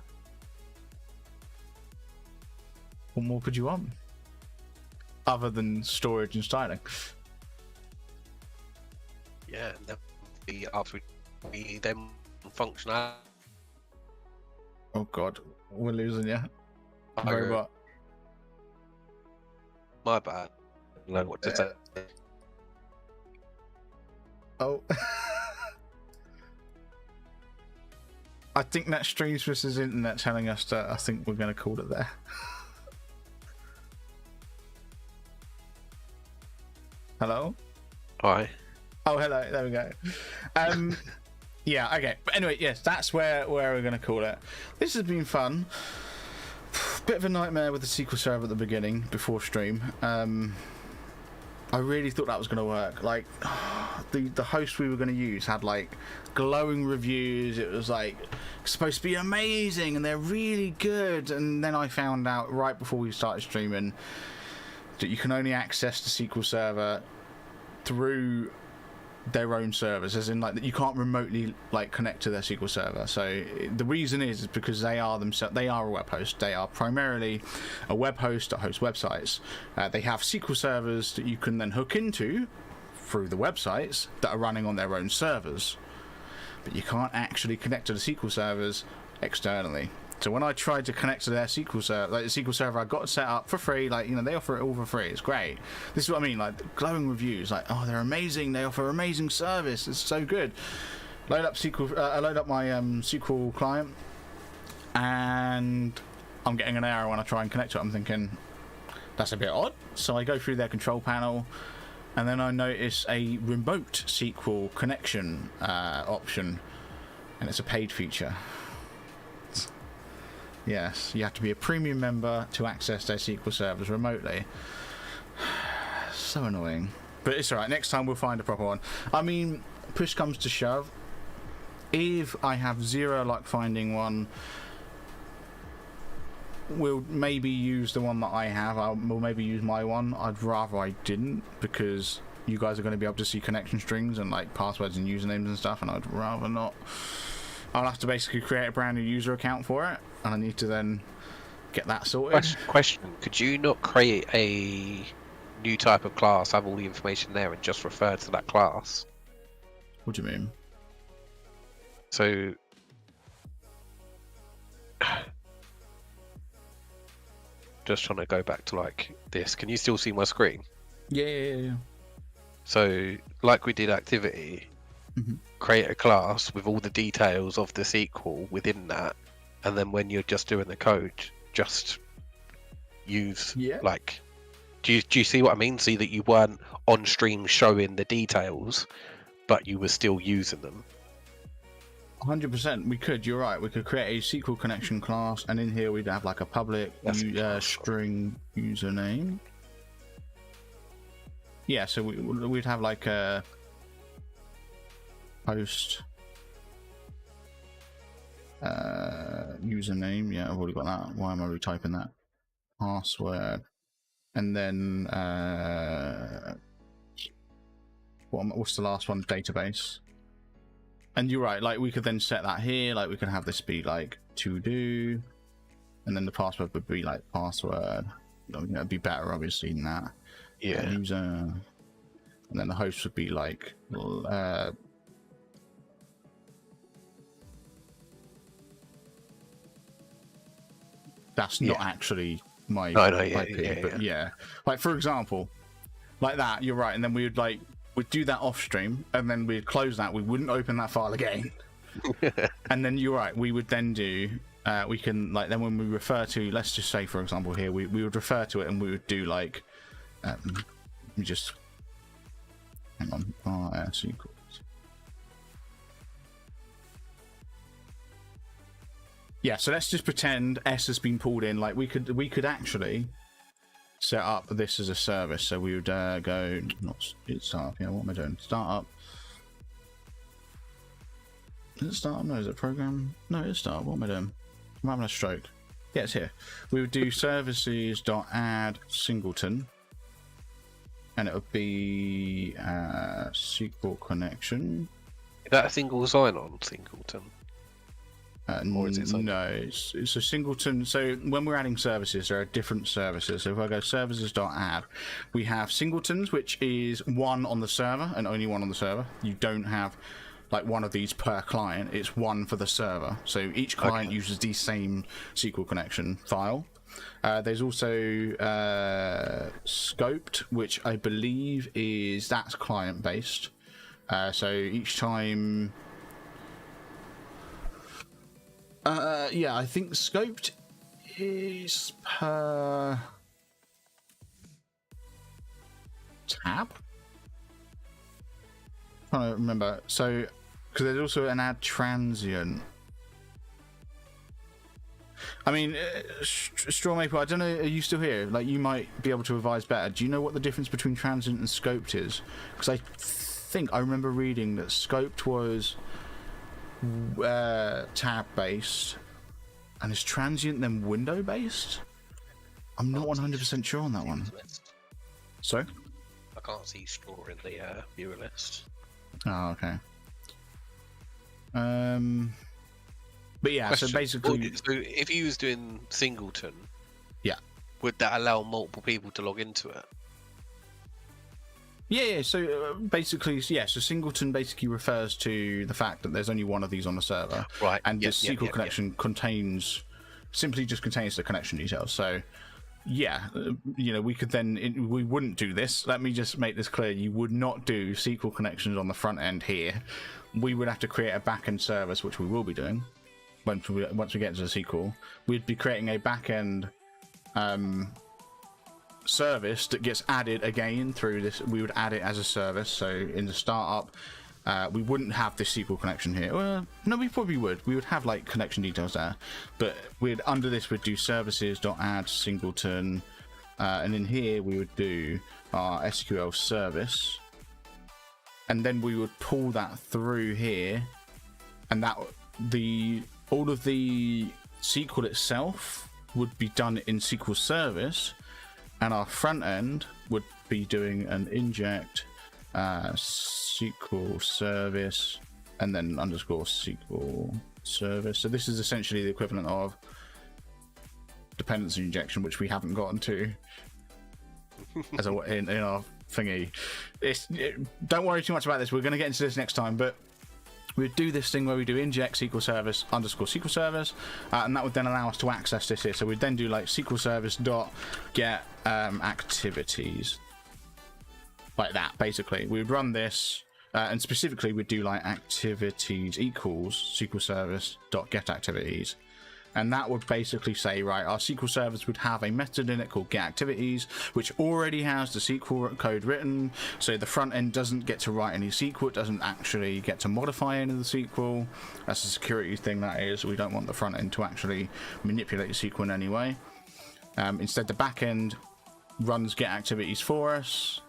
What more could you want? Other than storage and styling. Yeah, after we then functional. Oh god, we're losing you. Robot. My bad. I don't know what to say. Oh. I think that Streamsmiths' internet telling us that I think we're going to call it there. Hello? Hi. Oh, hello. There we go. Yeah, okay. But anyway, yes, that's where we're going to call it. This has been fun. Bit of a nightmare with the SQL Server at the beginning, before stream. I really thought that was going to work. Like, the host we were going to use had, like, glowing reviews. It was, like, supposed to be amazing, and they're really good. And then I found out right before we started streaming that you can only access the SQL Server through their own servers, as in, like, that you can't remotely, like, connect to their SQL Server. So the reason is because they are a web host. They are primarily a web host that hosts websites. They have SQL servers that you can then hook into through the websites that are running on their own servers, but you can't actually connect to the SQL servers externally. So when I tried to connect to their SQL server, like the SQL server I got set up for free, like, you know, they offer it all for free. It's great. This is what I mean, like, glowing reviews, like, oh, they're amazing. They offer amazing service. It's so good. Load up SQL. I load up my SQL client, and I'm getting an error when I try and connect to it. I'm thinking that's a bit odd. So I go through their control panel, and then I notice a remote SQL connection option, and it's a paid feature. Yes, you have to be a premium member to access their SQL servers remotely. So annoying. But it's alright, next time we'll find a proper one. I mean, push comes to shove. If I have zero luck finding one, we'll maybe use the one that I have. We'll maybe use my one. I'd rather I didn't, because you guys are going to be able to see connection strings and, like, passwords and usernames and stuff, and I'd rather not. I'll have to basically create a brand new user account for it, and I need to then get that sorted. Question: could you not create a new type of class, have all the information there, and just refer to that class? What do you mean? So, just trying to go back to like this. Can you still see my screen? Yeah. So, like we did activity, create a class with all the details of the sequel within that, and then when you're just doing the code, just use like. Do you see what I mean? See that you weren't on stream showing the details, but you were still using them. 100%. We could. You're right. We could create a SQL connection class, and in here we'd have like a public string username. Yeah. So we'd have like a host username. Yeah, I've already got that. Why am I retyping that? Password, and then what's the last one? Database. And you're right, like we could then set that here, like we could have this be like to do, and then the password would be like password. It'd be better obviously than that. Yeah. User, and then the host would be like that's not actually my IP, but yeah. Like for example, like that, you're right, and then we'd do that off stream, and then we'd close that. We wouldn't open that file again. And then you're right, we would then do we can like then when we refer to, let's just say for example here, we would refer to it and we would do like let me just hang on, RS equals. Yeah, so let's just pretend S has been pulled in. Like we could actually set up this as a service. So we would go not startup. Yeah, what am I doing? Startup. Is it startup? No, is it program? No, it's startup. What am I doing? I'm having a stroke. Yeah, it's here. We would do services.add singleton, and it would be SQL connection. Is that a single sign-on singleton? No, it's a singleton. So when we're adding services, there are different services. So if I go services.add, we have singletons, which is one on the server and only one on the server. You don't have like one of these per client. It's one for the server. So each client uses the same SQL connection file. There's also scoped, which I believe that's client based. So each time. Yeah, I think scoped is per tab. I don't remember. So, because there's also an add transient. I mean, Straw Maple, I don't know, are you still here? Like, you might be able to advise better. Do you know what the difference between transient and scoped is? Because I think I remember reading that scoped was tab based, and is transient then window based? I'm not 100% sure on that one. Sorry? I can't see Straw in the viewer list. Oh, okay. But yeah, Question. so basically, So if you was doing singleton, yeah, would that allow multiple people to log into it? Yeah, so basically, yeah, so singleton basically refers to the fact that there's only one of these on the server. Right. And the SQL connection simply just contains the connection details. So, yeah, we could then, we wouldn't do this. Let me just make this clear. You would not do SQL connections on the front end here. We would have to create a backend service, which we will be doing once we get into the SQL. We'd be creating a backend service that gets added again through this. We would add it as a service. So in the startup, we wouldn't have this SQL connection here. Well, no, we probably would. We would have like connection details there, but under this we'd do services.add singleton, and in here we would do our SQL service, and then we would pull that through here, and all of the SQL itself would be done in SQL service. And our front end would be doing an inject SQL service and then underscore SQL service. So this is essentially the equivalent of dependency injection, which we haven't gotten to as in our thingy. Don't worry too much about this. We're going to get into this next time, but we would do this thing where we do inject SQL service underscore SQL service, and that would then allow us to access this here. So we'd then do like SQL service dot get activities, like that. Basically, we would run this, and specifically we'd do like activities equals SQL service dot get activities. And that would basically say, right, our SQL service would have a method in it called getActivities, which already has the SQL code written, so the front end doesn't get to write any SQL, it doesn't actually get to modify any of the SQL. That's a security thing, that is. We don't want the front end to actually manipulate the SQL in any way. Instead, the back end runs getActivities for us,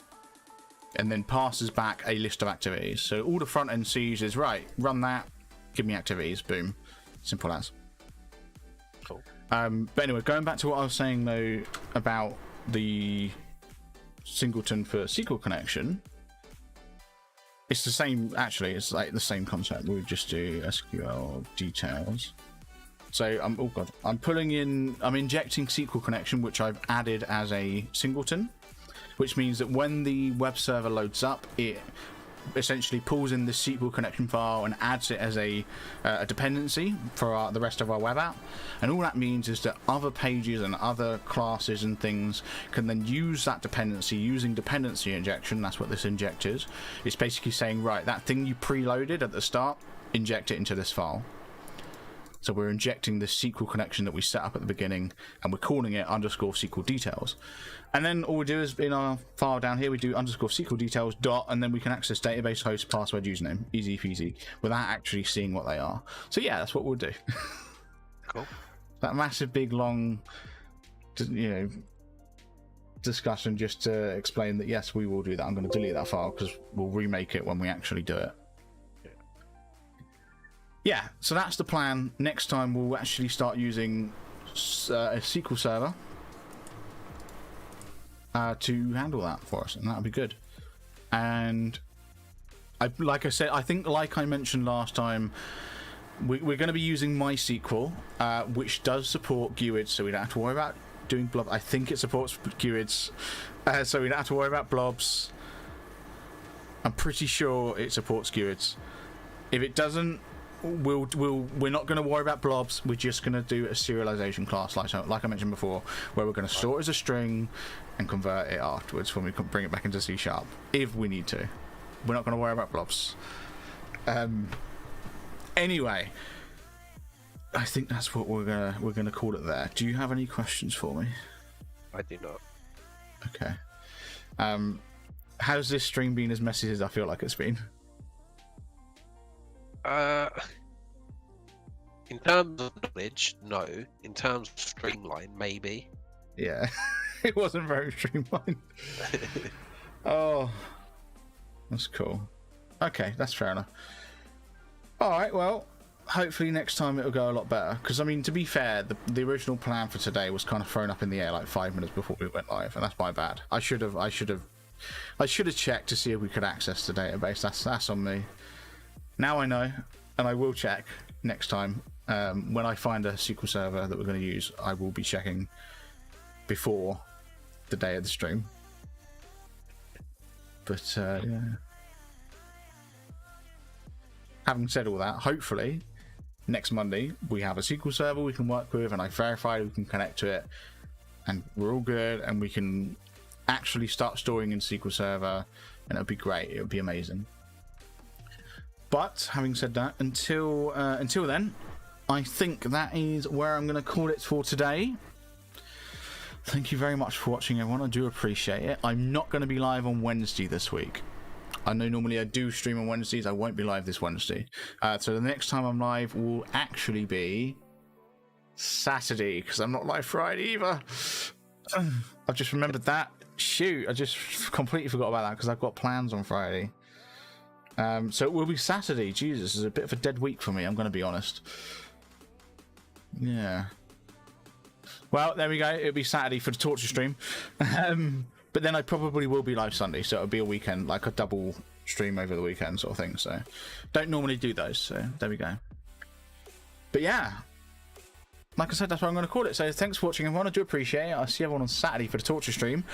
and then passes back a list of activities. So all the front end sees is, right, run that, give me activities, boom. Simple as. But anyway, going back to what I was saying though about the singleton for SQL connection, it's the same. Actually, it's like the same concept. We would just do SQL details. So I'm injecting SQL connection, which I've added as a singleton, which means that when the web server loads up, it essentially pulls in the SQL connection file and adds it as a dependency for the rest of our web app. And all that means is that other pages and other classes and things can then use that dependency using dependency injection. That's what this inject is. It's basically saying, right, that thing you preloaded at the start, inject it into this file. So we're injecting the SQL connection that we set up at the beginning, and we're calling it underscore SQL details. And then all we do is in our file down here, we do underscore SQL details dot, and then we can access database, host, password, username. Easy peasy, without actually seeing what they are. So yeah, that's what we'll do. Cool. That massive, big, long, discussion just to explain that yes, we will do that. I'm going to delete that file because we'll remake it when we actually do it. Yeah, so that's the plan. Next time we'll actually start using a SQL server to handle that for us, and that'll be good. And like I said, I think like I mentioned last time, we're going to be using MySQL, which does support GUIDs, so we don't have to worry about doing blob. I think it supports GUIDs, so we don't have to worry about blobs. I'm pretty sure it supports GUIDs. If it doesn't, we're not going to worry about blobs. We're just going to do a serialization class, like I mentioned before, where we're going to store it as a string and convert it afterwards when we can bring it back into C#, if we need to. We're not going to worry about blobs. Anyway, I think that's what we're gonna call it there. Do you have any questions for me? I do not. Okay. How's this stream been as messy as I feel like it's been? In terms of knowledge, no. In terms of streamline, maybe. Yeah, it wasn't very streamlined. Oh, that's cool. Okay, that's fair enough. All right, well, hopefully next time it'll go a lot better. Because I mean, to be fair, the original plan for today was kind of thrown up in the air like 5 minutes before we went live, and that's my bad. I should have checked to see if we could access the database. That's on me. Now I know, and I will check next time. When I find a SQL server that we're going to use, I will be checking before the day of the stream. But yeah. Having said all that, hopefully next Monday we have a SQL server we can work with, and I verified we can connect to it, and we're all good, and we can actually start storing in SQL Server, and it'll be great. It'll be amazing. But having said that, until then, I think that is where I'm going to call it for today. Thank you very much for watching, everyone. I do appreciate it. I'm not going to be live on Wednesday this week. I know normally I do stream on Wednesdays. I won't be live this Wednesday. So the next time I'm live will actually be Saturday, because I'm not live Friday either. I've just remembered that. Shoot, I just completely forgot about that because I've got plans on Friday. So it will be Saturday. Jesus, it's a bit of a dead week for me, I'm going to be honest. Yeah. Well, there we go. It'll be Saturday for the torture stream. But then I probably will be live Sunday, so it'll be a weekend, like a double stream over the weekend sort of thing. So don't normally do those, so there we go. But yeah, like I said, that's what I'm going to call it. So thanks for watching, everyone. I do appreciate it. I'll see everyone on Saturday for the Torture stream.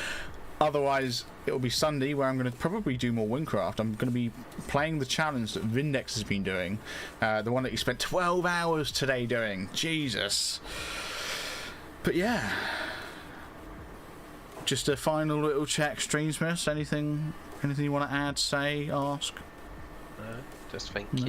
Otherwise, it'll be Sunday where I'm going to probably do more Windcraft. I'm going to be playing the challenge that Vindex has been doing. The one that he spent 12 hours today doing. Jesus. But yeah. Just a final little check, Streamsmiths. Anything you want to add, say, ask? Just thank No. you.